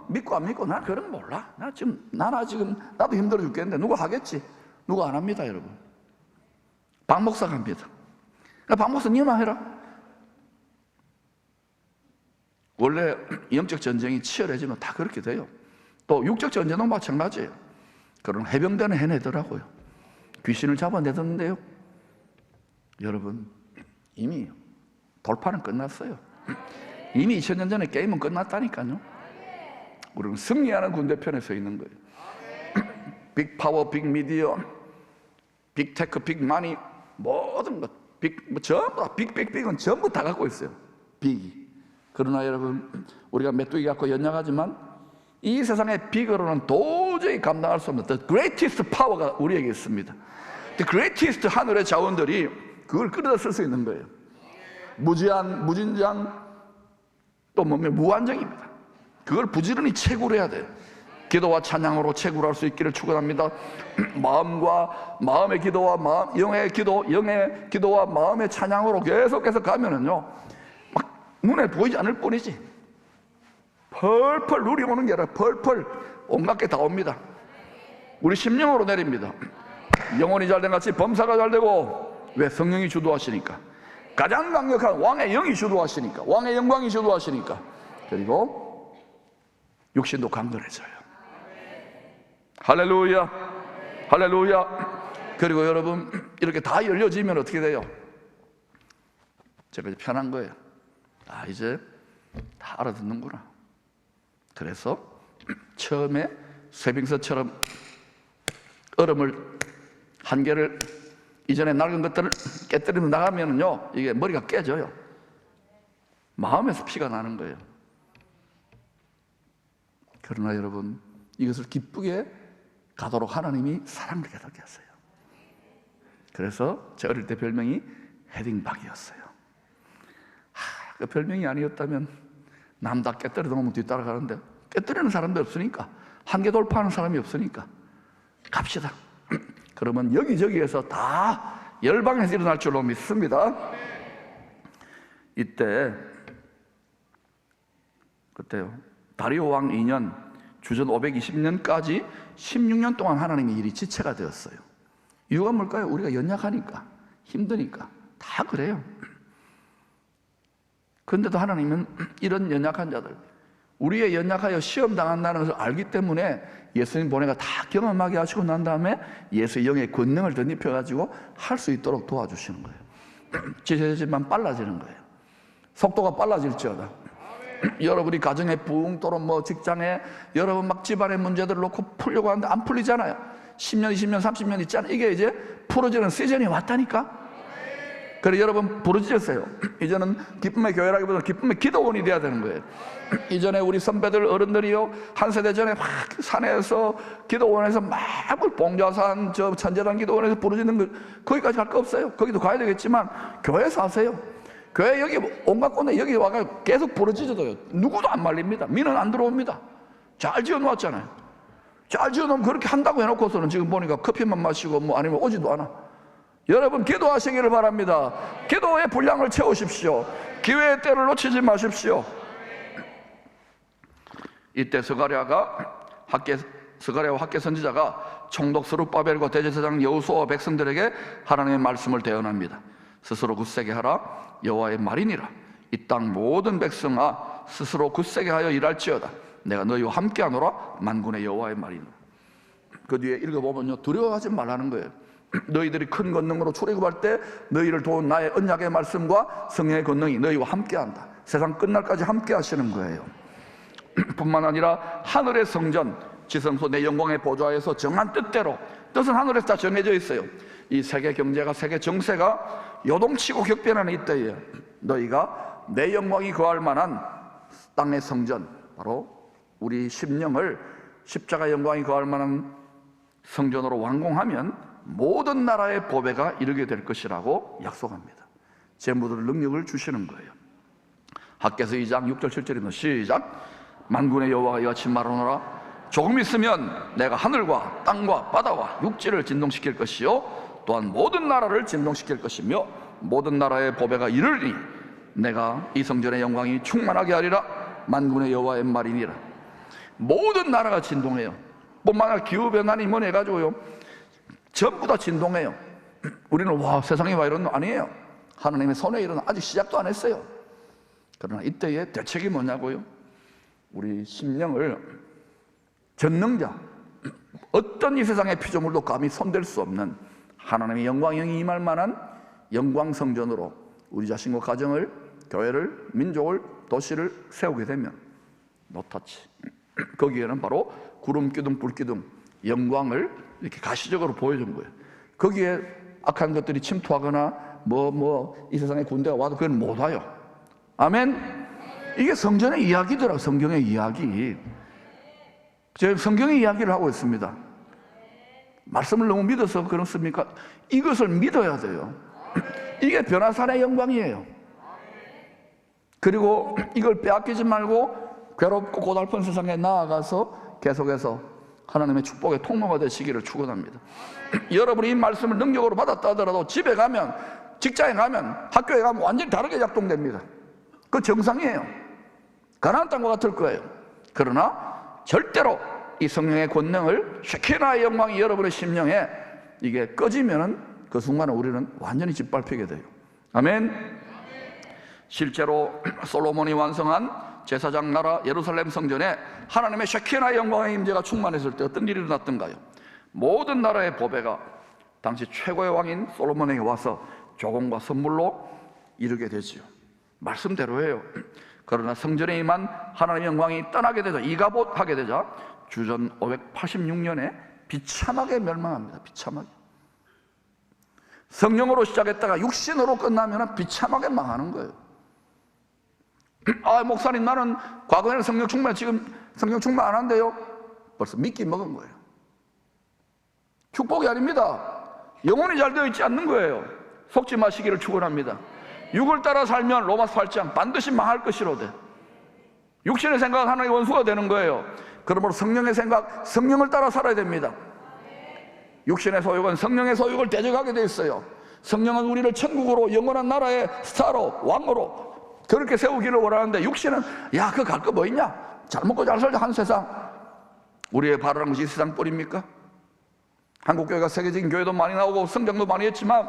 믿고 안 믿고 난 그런 거 몰라. 나도 힘들어 죽겠는데 누가 하겠지? 누가 안 합니다, 여러분. 박 목사가 합니다. 박 목사 니만 해라. 원래 영적 전쟁이 치열해지면 다 그렇게 돼요. 또 육적 전쟁도 마찬가지예요. 그런 해병대는 해내더라고요. 귀신을 잡아내던데요. 여러분 이미 돌파는 끝났어요. 이미 2000년 전에 게임은 끝났다니까요. 우리는 승리하는 군대편에 서 있는 거예요. 빅 파워, 빅 미디어, 빅 테크, 빅 마니, 모든 것 전부 다 빅은 전부 다 갖고 있어요. 빅이. 그러나 여러분 우리가 메뚜기 갖고 연약하지만 이 세상의 빅으로는 도저히 감당할 수 없는 The greatest power가 우리에게 있습니다. The greatest 하늘의 자원들이 그걸 끌어다 쓸 수 있는 거예요. 무제한, 무진장, 또 무한정입니다. 그걸 부지런히 채굴해야 해야 돼요. 기도와 찬양으로 채굴할 수 있기를 축원합니다. 마음의 기도와 영의 기도와 마음의 찬양으로 계속해서 가면은요, 막 눈에 보이지 않을 뿐이지 펄펄 누리 오는 게 아니라 펄펄 온갖 게 다 옵니다. 우리 심령으로 내립니다. 영혼이 잘된 같이 범사가 잘되고, 왜? 성령이 주도하시니까. 가장 강력한 왕의 영이 주도하시니까, 왕의 영광이 주도하시니까. 그리고 육신도 강건해져요. 할렐루야, 할렐루야. 그리고 여러분 이렇게 다 열려지면 어떻게 돼요? 제가 이제 편한 거예요. 이제 다 알아듣는구나. 그래서 처음에 쇠빙서처럼 얼음을 한 개를 이전에 낡은 것들을 깨뜨리면 나가면은요, 이게 머리가 깨져요. 마음에서 피가 나는 거예요. 그러나 여러분 이것을 기쁘게 가도록 하나님이 사랑을 깨닫게 하세요. 그래서 제 어릴 때 별명이 헤딩박이었어요. 그 별명이 아니었다면 남 다 깨뜨려 놓으면 뒤따라가는데, 깨뜨리는 사람도 없으니까, 한계 돌파하는 사람이 없으니까 갑시다. 그러면 여기저기에서 다 열방에서 일어날 줄로 믿습니다. 그때요, 다리오 왕 2년 주전 520년까지 16년 동안 하나님의 일이 지체가 되었어요. 이유가 뭘까요? 우리가 연약하니까, 힘드니까. 다 그래요. 그런데도 하나님은 이런 연약한 자들, 우리의 연약하여 시험 당한다는 것을 알기 때문에 예수님 보내가 다 경험하게 하시고 난 다음에 예수의 영의 권능을 덧입혀가지고 할 수 있도록 도와주시는 거예요. 지체지만 빨라지는 거예요. 속도가 빨라질지어다. 여러분이 가정의 부흥 또는 직장에 여러분 막 집안의 문제들을 놓고 풀려고 하는데 안 풀리잖아요. 10년, 20년, 30년 있잖아요. 이게 이제 풀어지는 시즌이 왔다니까. 그래 여러분 부르짖으세요. 이제는 기쁨의 교회라기보다는 기쁨의 기도원이 돼야 되는 거예요. 이전에 우리 선배들 어른들이요, 한 세대 전에 막 산에서 기도원에서 막 봉좌산 천재단 기도원에서 부르짖는 거, 거기까지 갈 거 없어요. 거기도 가야 되겠지만 교회에서 하세요. 교회 여기 온갖 곳에 여기 와가 계속 부르짖어도요, 누구도 안 말립니다. 민은 안 들어옵니다. 잘 지어놓았잖아요. 잘 지어놓으면 그렇게 한다고 해놓고서는 지금 보니까 커피만 마시고 아니면 오지도 않아. 여러분 기도하시기를 바랍니다. 기도의 분량을 채우십시오. 기회의 때를 놓치지 마십시오. 이때 스가랴와 학개 선지자가 총독 스룹바벨과 대제사장 여호수아와 백성들에게 하나님의 말씀을 대언합니다. 스스로 굳세게 하라. 여호와의 말이니라. 이 땅 모든 백성아 스스로 굳세게 하여 일할지어다. 내가 너희와 함께하노라. 만군의 여호와의 말이니라. 그 뒤에 읽어보면요, 두려워하지 말라는 거예요. 너희들이 큰 권능으로 출애굽할 때 너희를 도운 나의 언약의 말씀과 성령의 권능이 너희와 함께한다. 세상 끝날까지 함께 하시는 거예요. 뿐만 아니라 하늘의 성전 지성소 내 영광의 보좌에서 정한 뜻대로, 뜻은 하늘에서 다 정해져 있어요. 이 세계 경제가, 세계 정세가 요동치고 격변하는 이때에 너희가 내 영광이 거할 만한 땅의 성전, 바로 우리 심령을 십자가 영광이 거할 만한 성전으로 완공하면 모든 나라의 보배가 이르게 될 것이라고 약속합니다. 재무들 능력을 주시는 거예요. 학개서 2장 6절 7절입니다. 시작. 만군의 여호와가 이같이 말하노라. 조금 있으면 내가 하늘과 땅과 바다와 육지를 진동시킬 것이요 또한 모든 나라를 진동시킬 것이며 모든 나라의 보배가 이르리니 내가 이 성전의 영광이 충만하게 하리라. 만군의 여호와의 말이니라. 모든 나라가 진동해요. 뿐만 아니라 기후변환이 뭐네 해가지고요 전부 다 진동해요. 우리는 와 세상이 와 이런 거 아니에요. 하나님의 손에 일은 아직 시작도 안 했어요. 그러나 이때의 대책이 뭐냐고요? 우리 심령을 전능자, 어떤 이 세상의 피조물도 감히 손댈 수 없는 하나님의 영광이 임할 만한 영광 성전으로 우리 자신과 가정을, 교회를, 민족을, 도시를 세우게 되면 노타치, 거기에는 바로 구름 기둥, 불 기둥, 영광을 이렇게 가시적으로 보여준 거예요. 거기에 악한 것들이 침투하거나 이 세상의 군대가 와도 그건 못 와요. 아멘. 이게 성전의 이야기더라. 성경의 이야기. 제가 성경의 이야기를 하고 있습니다. 말씀을 너무 믿어서 그렇습니까? 이것을 믿어야 돼요. 이게 변화산의 영광이에요. 그리고 이걸 빼앗기지 말고 괴롭고 고달픈 세상에 나아가서 계속해서 하나님의 축복의 통로가 되시기를 축원합니다. 여러분이 이 말씀을 능력으로 받았다 하더라도 집에 가면, 직장에 가면, 학교에 가면 완전히 다르게 작동됩니다. 그 정상이에요. 가나안 땅과 같을 거예요. 그러나 절대로 이 성령의 권능을, 쉐키나의 영광이 여러분의 심령에 이게 꺼지면은 그 순간에 우리는 완전히 짓밟히게 돼요. 아멘. 실제로 솔로몬이 완성한 제사장 나라 예루살렘 성전에 하나님의 쉐키나의 영광의 임재가 충만했을 때 어떤 일이 일어났던가요? 모든 나라의 보배가 당시 최고의 왕인 솔로몬에게 와서 조공과 선물로 이르게 되지요. 말씀대로예요. 그러나 성전에 임한 하나님의 영광이 떠나게 되자, 이가봇하게 되자 주전 586년에 비참하게 멸망합니다. 비참하게. 성령으로 시작했다가 육신으로 끝나면 비참하게 망하는 거예요. 아, 목사님 나는 과거에는 성령 충만, 지금 성령 충만 안 한대요. 벌써 미끼 먹은 거예요. 축복이 아닙니다. 영혼이 잘 되어 있지 않는 거예요. 속지 마시기를 축원합니다. 육을 따라 살면 로마서 8장 반드시 망할 것이로되 육신의 생각은 하나님의 원수가 되는 거예요. 그러므로 성령의 생각, 성령을 따라 살아야 됩니다. 육신의 소욕은 성령의 소욕을 대적하게 되어 있어요. 성령은 우리를 천국으로, 영원한 나라의 스타로, 왕으로 그렇게 세우기를 원하는데 육신은 야, 그거 갈 거 뭐 있냐? 잘 먹고 잘 살자 한 세상. 우리의 바라는 것이 이 세상뿐입니까? 한국교회가 세계적인 교회도 많이 나오고 성장도 많이 했지만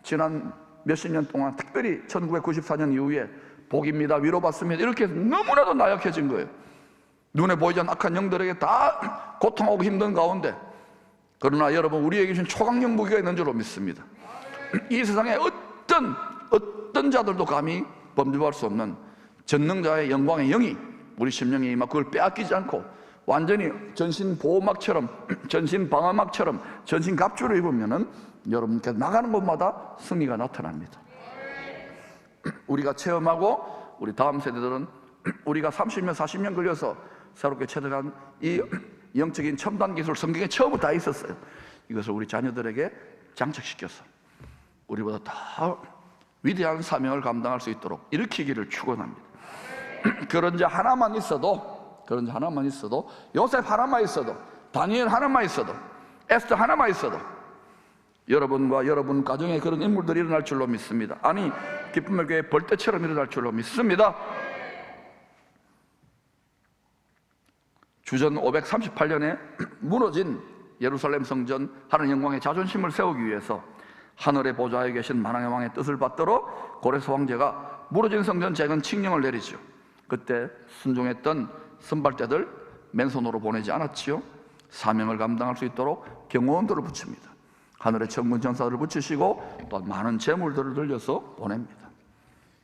지난 몇십 년 동안, 특별히 1994년 이후에 복입니다, 위로받습니다 이렇게 너무나도 나약해진 거예요. 눈에 보이지 않는 악한 영들에게 다 고통하고 힘든 가운데, 그러나 여러분, 우리에게 주신 초강력 무기가 있는 줄로 믿습니다. 이 세상에 어떤 자들도 감히 범접할 수 없는 전능자의 영광의 영이 우리 심령에 임하 그걸 빼앗기지 않고 완전히 전신 보호막처럼, 전신 방어막처럼 전신 갑주를 입으면은 여러분께 나가는 곳마다 승리가 나타납니다. 우리가 체험하고 우리 다음 세대들은 우리가 30년 40년 걸려서 새롭게 체득한 이 영적인 첨단 기술, 성경에 처음부터 다 있었어요. 이것을 우리 자녀들에게 장착시켜서 우리보다 더 위대한 사명을 감당할 수 있도록 일으키기를 축원합니다. 그런 자 하나만 있어도, 요셉 하나만 있어도, 다니엘 하나만 있어도, 에스더 하나만 있어도 여러분과 여러분 가정에 그런 인물들이 일어날 줄로 믿습니다. 아니, 기쁨의 교회 벌떼처럼 일어날 줄로 믿습니다. 주전 538년에 무너진 예루살렘 성전 하나님 영광의 자존심을 세우기 위해서 하늘의 보좌에 계신 만왕의 왕의 뜻을 받들어 고레스 황제가 무너진 성전 재건 칙령을 내리죠. 그때 순종했던 선발자들 맨손으로 보내지 않았지요. 사명을 감당할 수 있도록 경호원들을 붙입니다. 하늘의 천군 천사들을 붙이시고 또 많은 재물들을 들려서 보냅니다.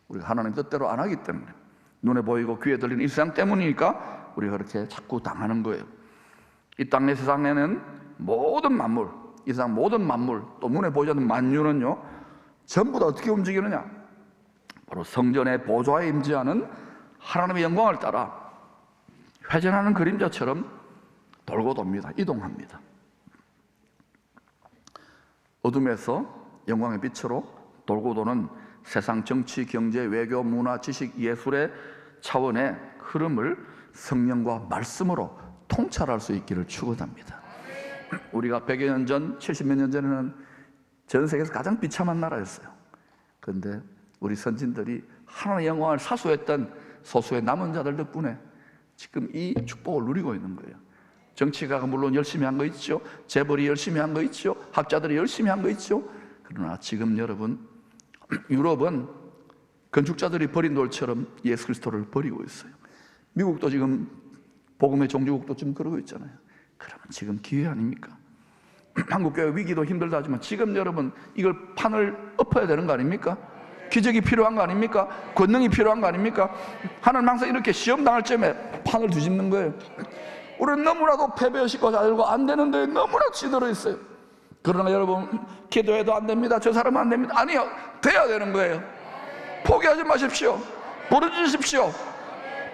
우리가 하나님 뜻대로 안 하기 때문에, 눈에 보이고 귀에 들리는 이 세상 때문이니까 우리가 그렇게 자꾸 당하는 거예요. 이 땅의 세상에는 모든 만물, 이 세상 모든 만물, 또 눈에 보이지 않는 만유는요, 전부 다 어떻게 움직이느냐? 바로 성전의 보좌에 임재하는 하나님의 영광을 따라 회전하는 그림자처럼 돌고 돕니다. 이동합니다. 어둠에서 영광의 빛으로 돌고 도는 세상 정치, 경제, 외교, 문화, 지식, 예술의 차원의 흐름을 성령과 말씀으로 통찰할 수 있기를 축원합니다. 우리가 100여 년 전, 70몇 년 전에는 전 세계에서 가장 비참한 나라였어요. 그런데 우리 선진들이 하나님의 영광을 사수했던 소수의 남은 자들 덕분에 지금 이 축복을 누리고 있는 거예요. 정치가가 물론 열심히 한 거 있죠. 재벌이 열심히 한 거 있죠. 학자들이 열심히 한 거 있죠. 그러나 지금 여러분, 유럽은 건축자들이 버린 돌처럼 예수 그리스도를 버리고 있어요. 미국도 지금 복음의 종주국도 지금 그러고 있잖아요. 그러면 지금 기회 아닙니까? 한국교회 위기도 힘들다 하지만 지금 여러분 이걸 판을 엎어야 되는 거 아닙니까? 기적이 필요한 거 아닙니까? 권능이 필요한 거 아닙니까? 하나님 항상 이렇게 시험 당할 점에 판을 뒤집는 거예요. 우리는 너무나도 패배의식과 자들고 안 되는데 너무나 지들어 있어요. 그러나 여러분, 기도해도 안 됩니다. 저 사람은 안 됩니다. 아니요, 돼야 되는 거예요. 포기하지 마십시오. 부르짖으십시오.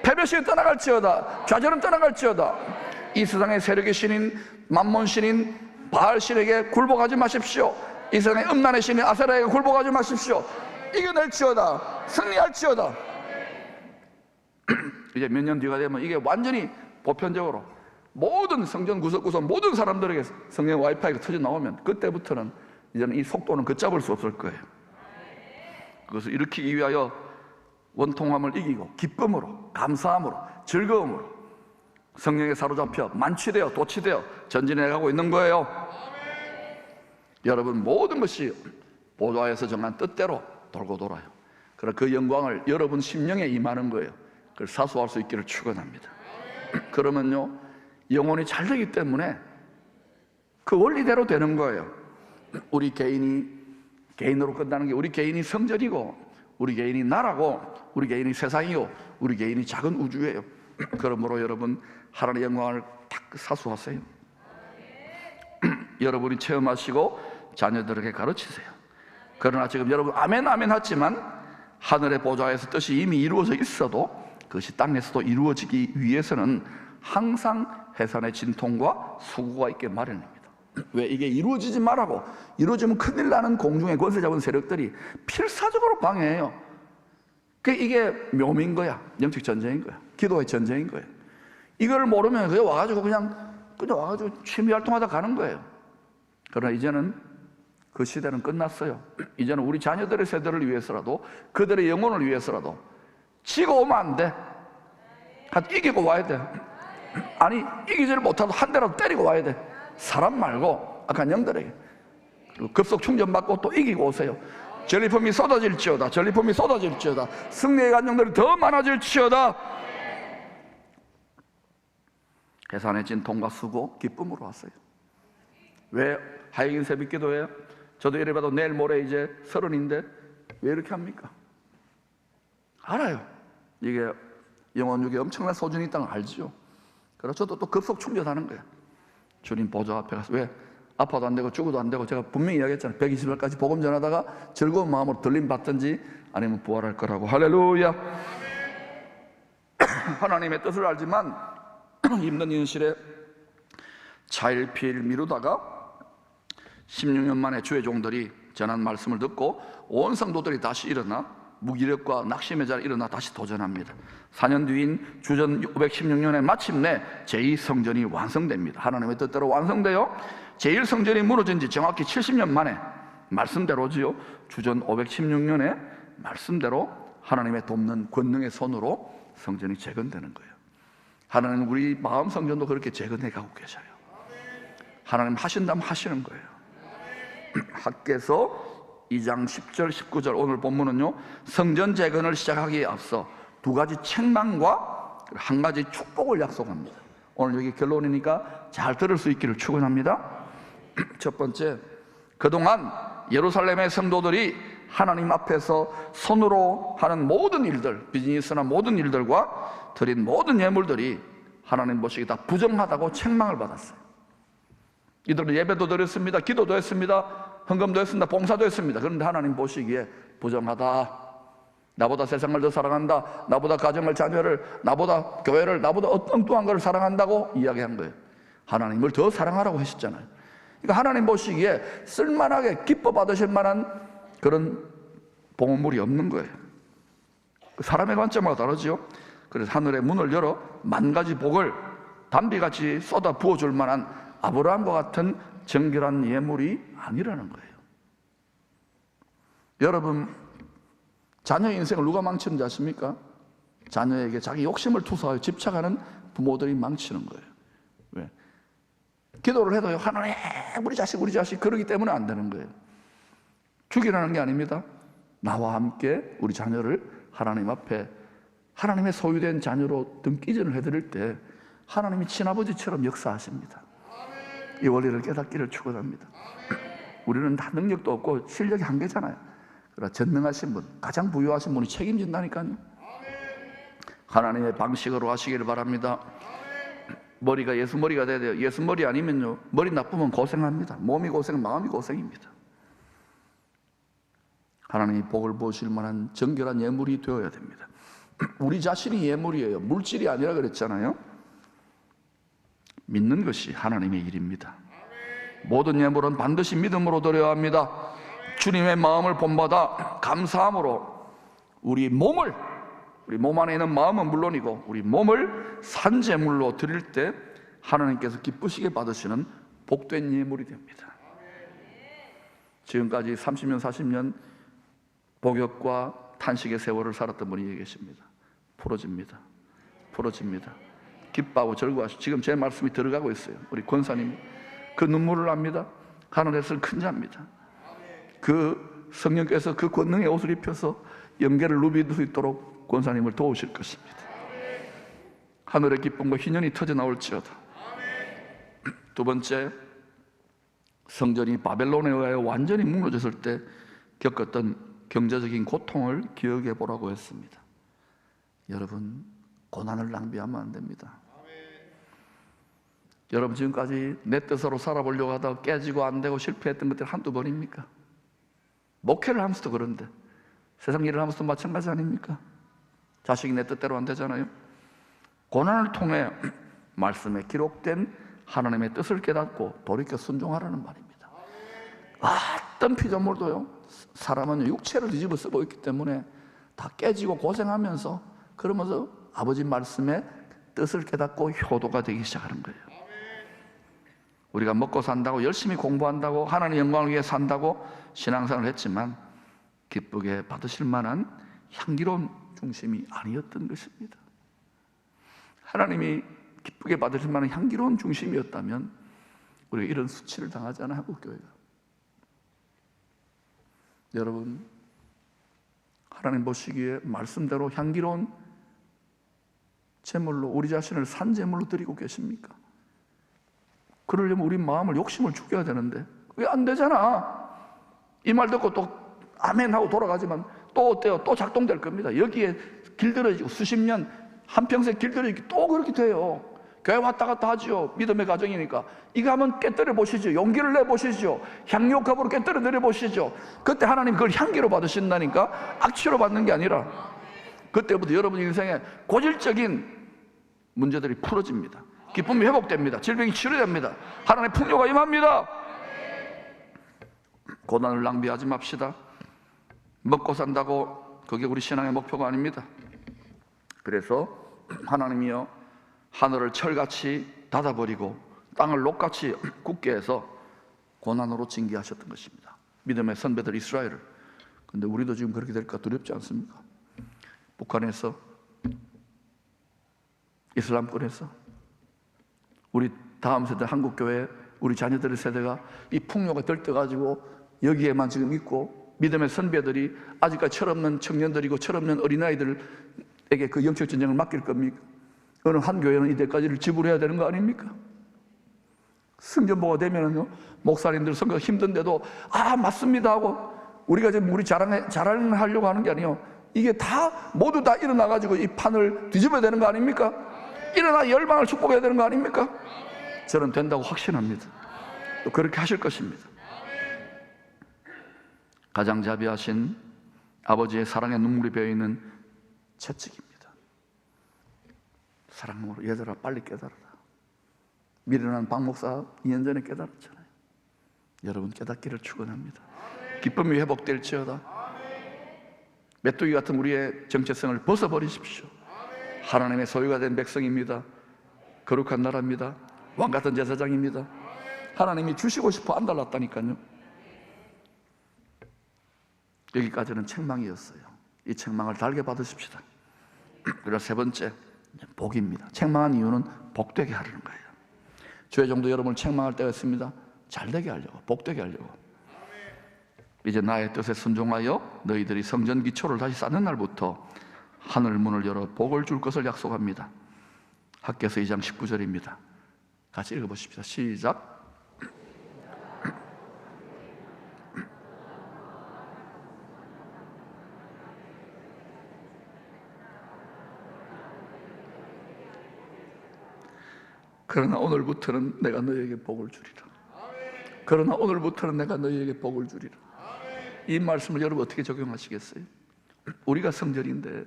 패배의식이 떠나갈지어다, 좌절은 떠나갈지어다. 이 세상의 세력의 신인, 만몬 신인, 바알 신에게 굴복하지 마십시오. 이 세상의 음란의 신인 아세라에게 굴복하지 마십시오. 이겨낼지어다, 승리할지어다. 이제 몇 년 뒤가 되면 이게 완전히 보편적으로 모든 성전 구석구석 모든 사람들에게 성령 와이파이가 터져 나오면 그때부터는 이제는 이 속도는 걷잡을 수 없을 거예요. 그것을 일으키기 위하여 원통함을 이기고 기쁨으로, 감사함으로, 즐거움으로 성령에 사로잡혀 만취되어 도취되어 전진해 가고 있는 거예요. 여러분, 모든 것이 보좌에서 정한 뜻대로 돌고 돌아요. 그러나 그 영광을 여러분 심령에 임하는 거예요. 그걸 사수할 수 있기를 축원합니다. 그러면요, 영혼이 잘 되기 때문에 그 원리대로 되는 거예요. 우리 개인으로 끝나는 게 우리 개인이 성전이고, 우리 개인이 나라고, 우리 개인이 세상이고, 우리 개인이 작은 우주예요. 그러므로 여러분, 하나님의 영광을 딱 사수하세요. 여러분이 체험하시고 자녀들에게 가르치세요. 그러나 지금 여러분 아멘 아멘 하지만 하늘의 보좌에서 뜻이 이미 이루어져 있어도 그것이 땅에서도 이루어지기 위해서는 항상 해산의 진통과 수고가 있게 마련입니다. 왜? 이게 이루어지지 말라고, 이루어지면 큰일 나는 공중의 권세 잡은 세력들이 필사적으로 방해해요. 이게 묘미인 거야. 영적 전쟁인 거야. 기도의 전쟁인 거예요. 이걸 모르면 그냥 와가지고 그냥 와가지고 취미 활동하다 가는 거예요. 그러나 이제는 그 시대는 끝났어요. 이제는 우리 자녀들의 세대를 위해서라도, 그들의 영혼을 위해서라도 지고 오면 안 돼. 이기고 와야 돼. 아니, 이기지를 못하도 한 대라도 때리고 와야 돼. 사람 말고 악한 영들에게. 그리고 급속 충전받고 또 이기고 오세요. 전리품이 쏟아질지어다, 전리품이 쏟아질지어다, 승리의 간정들이 더 많아질지어다. 해산의 진통과 수고, 기쁨으로 왔어요. 왜 하이긴 새벽 기도해요? 저도 이래 봐도 내일 모레 이제 30인데 왜 이렇게 합니까? 알아요. 이게 영혼육에 엄청난 소중이 있다는 걸 알죠. 그래서 저도 또 급속 충전하는 거예요. 주님 보좌 앞에 가서, 왜? 아파도 안 되고 죽어도 안 되고, 제가 분명히 이야기했잖아요. 120일까지 복음 전하다가 즐거운 마음으로 들림 받든지 아니면 부활할 거라고. 할렐루야. 하나님의 뜻을 알지만 힘든 현실에 차일피일 미루다가 16년 만에 주의 종들이 전한 말씀을 듣고 온 성도들이 다시 일어나 무기력과 낙심의 자리에 일어나 다시 도전합니다. 4년 뒤인 주전 516년에 마침내 제2성전이 완성됩니다. 하나님의 뜻대로 완성되어 제1성전이 무너진 지 정확히 70년 만에 말씀대로지요. 주전 516년에 말씀대로 하나님의 돕는 권능의 손으로 성전이 재건되는 거예요. 하나님은 우리 마음 성전도 그렇게 재건해 가고 계셔요. 하나님 하신다면 하시는 거예요. 학개서 2장 10절 19절 오늘 본문은요, 성전 재건을 시작하기에 앞서 두 가지 책망과 한 가지 축복을 약속합니다. 오늘 여기 결론이니까 잘 들을 수 있기를 축원합니다. 첫 번째, 그동안 예루살렘의 성도들이 하나님 앞에서 손으로 하는 모든 일들, 비즈니스나 모든 일들과 드린 모든 예물들이 하나님 보시기에 다 부정하다고 책망을 받았어요. 이들은 예배도 드렸습니다, 기도도 했습니다, 헌금도 했습니다, 봉사도 했습니다. 그런데 하나님 보시기에 부정하다, 나보다 세상을 더 사랑한다, 나보다 가정을, 자녀를, 나보다 교회를, 나보다 엉뚱한 걸 사랑한다고 이야기한 거예요. 하나님을 더 사랑하라고 하셨잖아요. 그러니까 하나님 보시기에 쓸만하게 기뻐 받으실 만한 그런 봉헌물이 없는 거예요. 사람의 관점과 다르죠. 그래서 하늘의 문을 열어 만 가지 복을 담비같이 쏟아 부어줄 만한 아브라함과 같은 정결한 예물이 아니라는 거예요. 여러분, 자녀의 인생을 누가 망치는지 아십니까? 자녀에게 자기 욕심을 투사하여 집착하는 부모들이 망치는 거예요. 왜? 기도를 해도요, 하나님 우리 자식 그러기 때문에 안 되는 거예요. 죽이라는 게 아닙니다. 나와 함께 우리 자녀를 하나님 앞에 하나님의 소유된 자녀로 등기전을 해드릴 때 하나님이 친아버지처럼 역사하십니다. 이 원리를 깨닫기를 축원합니다. 우리는 다 능력도 없고 실력이 한계잖아요. 그러나 전능하신 분, 가장 부유하신 분이 책임진다니까요. 하나님의 방식으로 하시기를 바랍니다. 머리가 예수 머리가 돼야 돼요. 예수 머리 아니면요, 머리 나쁘면 고생합니다. 몸이 고생, 마음이 고생입니다. 하나님이 복을 보실 만한 정결한 예물이 되어야 됩니다. 우리 자신이 예물이에요. 물질이 아니라 그랬잖아요. 믿는 것이 하나님의 일입니다. 모든 예물은 반드시 믿음으로 드려야 합니다. 주님의 마음을 본받아 감사함으로 우리 몸 안에 있는 마음은 물론이고 우리 몸을 산제물로 드릴 때 하나님께서 기쁘시게 받으시는 복된 예물이 됩니다. 지금까지 30년 40년 복역과 탄식의 세월을 살았던 분이 계십니다. 풀어집니다. 기뻐하고 즐거워하시고 지금 제 말씀이 들어가고 있어요. 우리 권사님 그 눈물을 압니다. 하늘에서 큰 자입니다. 그 성령께서 그 권능의 옷을 입혀서 영계를 누빌 수 있도록 권사님을 도우실 것입니다. 하늘의 기쁨과 희년이 터져 나올지어다. 두 번째, 성전이 바벨론에 의하여 완전히 무너졌을 때 겪었던 경제적인 고통을 기억해 보라고 했습니다. 여러분, 고난을 낭비하면 안 됩니다. 여러분, 지금까지 내 뜻으로 살아보려고 하다가 깨지고 안 되고 실패했던 것들 한두 번입니까? 목회를 하면서도 그런데 세상 일을 하면서도 마찬가지 아닙니까? 자식이 내 뜻대로 안 되잖아요. 고난을 통해 말씀에 기록된 하나님의 뜻을 깨닫고 돌이켜 순종하라는 말입니다. 어떤 피조물도요, 사람은 육체를 뒤집어 쓰고 있기 때문에 다 깨지고 고생하면서 그러면서 아버지 말씀에 뜻을 깨닫고 효도가 되기 시작하는 거예요. 우리가 먹고 산다고 열심히 공부한다고 하나님의 영광을 위해 산다고 신앙생활을 했지만 기쁘게 받으실 만한 향기로운 중심이 아니었던 것입니다. 하나님이 기쁘게 받으실 만한 향기로운 중심이었다면 우리가 이런 수치를 당하지 않아 한국교회가. 여러분, 하나님 보시기에 말씀대로 향기로운 제물로 우리 자신을 산제물로 드리고 계십니까? 그러려면 우리 마음을 욕심을 죽여야 되는데 왜 안 되잖아. 이 말 듣고 또 아멘 하고 돌아가지만 또 어때요? 또 작동될 겁니다. 여기에 길들여지고 수십 년 한평생 길들여지고 또 그렇게 돼요. 교회 왔다 갔다 하죠. 믿음의 가정이니까. 이거 한번 깨뜨려 보시죠. 용기를 내 보시죠. 향유컵으로 깨뜨려 내려 보시죠. 그때 하나님 그걸 향기로 받으신다니까. 악취로 받는 게 아니라 그때부터 여러분 인생에 고질적인 문제들이 풀어집니다. 기쁨이 회복됩니다. 질병이 치료됩니다. 하나님의 풍요가 임합니다. 고난을 낭비하지 맙시다. 먹고 산다고 그게 우리 신앙의 목표가 아닙니다. 그래서 하나님이여 하늘을 철같이 닫아버리고 땅을 녹같이 굳게 해서 고난으로 징계하셨던 것입니다. 믿음의 선배들 이스라엘을. 근데 우리도 지금 그렇게 될까 두렵지 않습니까? 북한에서, 이슬람권에서, 우리 다음 세대 한국교회, 우리 자녀들의 세대가 이 풍요가 들떠가지고 여기에만 지금 있고 믿음의 선배들이 아직까지 철없는 청년들이고 철없는 어린아이들에게 그 영적 전쟁을 맡길 겁니까? 어느 한 교회는 이때까지를 지불해야 되는 거 아닙니까? 승전보가 되면은요, 목사님들 선거 힘든데도 맞습니다 하고 우리가 지금 우리 자랑하려고 하는 게 아니에요. 이게 다 모두 다 일어나가지고 이 판을 뒤집어야 되는 거 아닙니까? 일어나 열방을 축복해야 되는 거 아닙니까? 저는 된다고 확신합니다. 또 그렇게 하실 것입니다. 가장자비하신 아버지의 사랑의 눈물이 배어있는 채찍입니다. 사랑으로 얘들아 빨리 깨달아라. 미련한 박 목사 2년 전에 깨달았잖아요. 여러분 깨닫기를 축원합니다. 기쁨이 회복될지어다. 메뚜기 같은 우리의 정체성을 벗어버리십시오. 하나님의 소유가 된 백성입니다. 거룩한 나라입니다. 왕같은 제사장입니다. 하나님이 주시고 싶어 안 달랐다니까요. 여기까지는 책망이었어요. 이 책망을 달게 받으십시다. 그리고 세 번째, 복입니다. 책망한 이유는 복되게 하려는 거예요. 주의 종도 여러분을 책망할 때가 있습니다. 잘되게 하려고, 복되게 하려고. 이제 나의 뜻에 순종하여 너희들이 성전 기초를 다시 쌓는 날부터 하늘 문을 열어 복을 줄 것을 약속합니다. 학개서 2장 19절입니다. 같이 읽어보십시다. 시작. 그러나 오늘부터는 내가 너희에게 복을 주리라. 그러나 오늘부터는 내가 너희에게 복을 주리라. 이 말씀을 여러분 어떻게 적용하시겠어요? 우리가 성전인데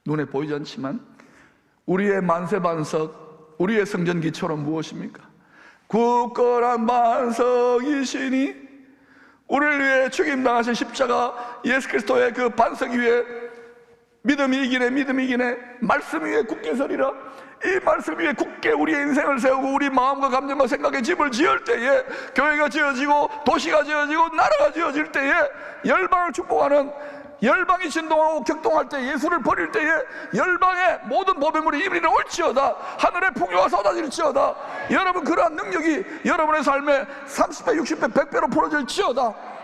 눈에 보이지 않지만 우리의 만세반석, 우리의 성전 기초는 무엇입니까? 굳건한 반석이시니 우리를 위해 죽임당하신 십자가 예수 그리스도의 그 반석 위에 믿음이 이기네 말씀 위에 굳게 서리라. 이 말씀 위에 굳게 우리의 인생을 세우고 우리 마음과 감정과 생각의 집을 지을 때에 교회가 지어지고 도시가 지어지고 나라가 지어질 때에 열방을 축복하는, 열방이 진동하고 격동할 때, 예수를 버릴 때에 열방의 모든 보배물이 이리로 올지어다. 하늘의 풍요가 쏟아질지어다. 여러분 그러한 능력이 여러분의 삶에 30배, 60배, 100배로 풀어질지어다.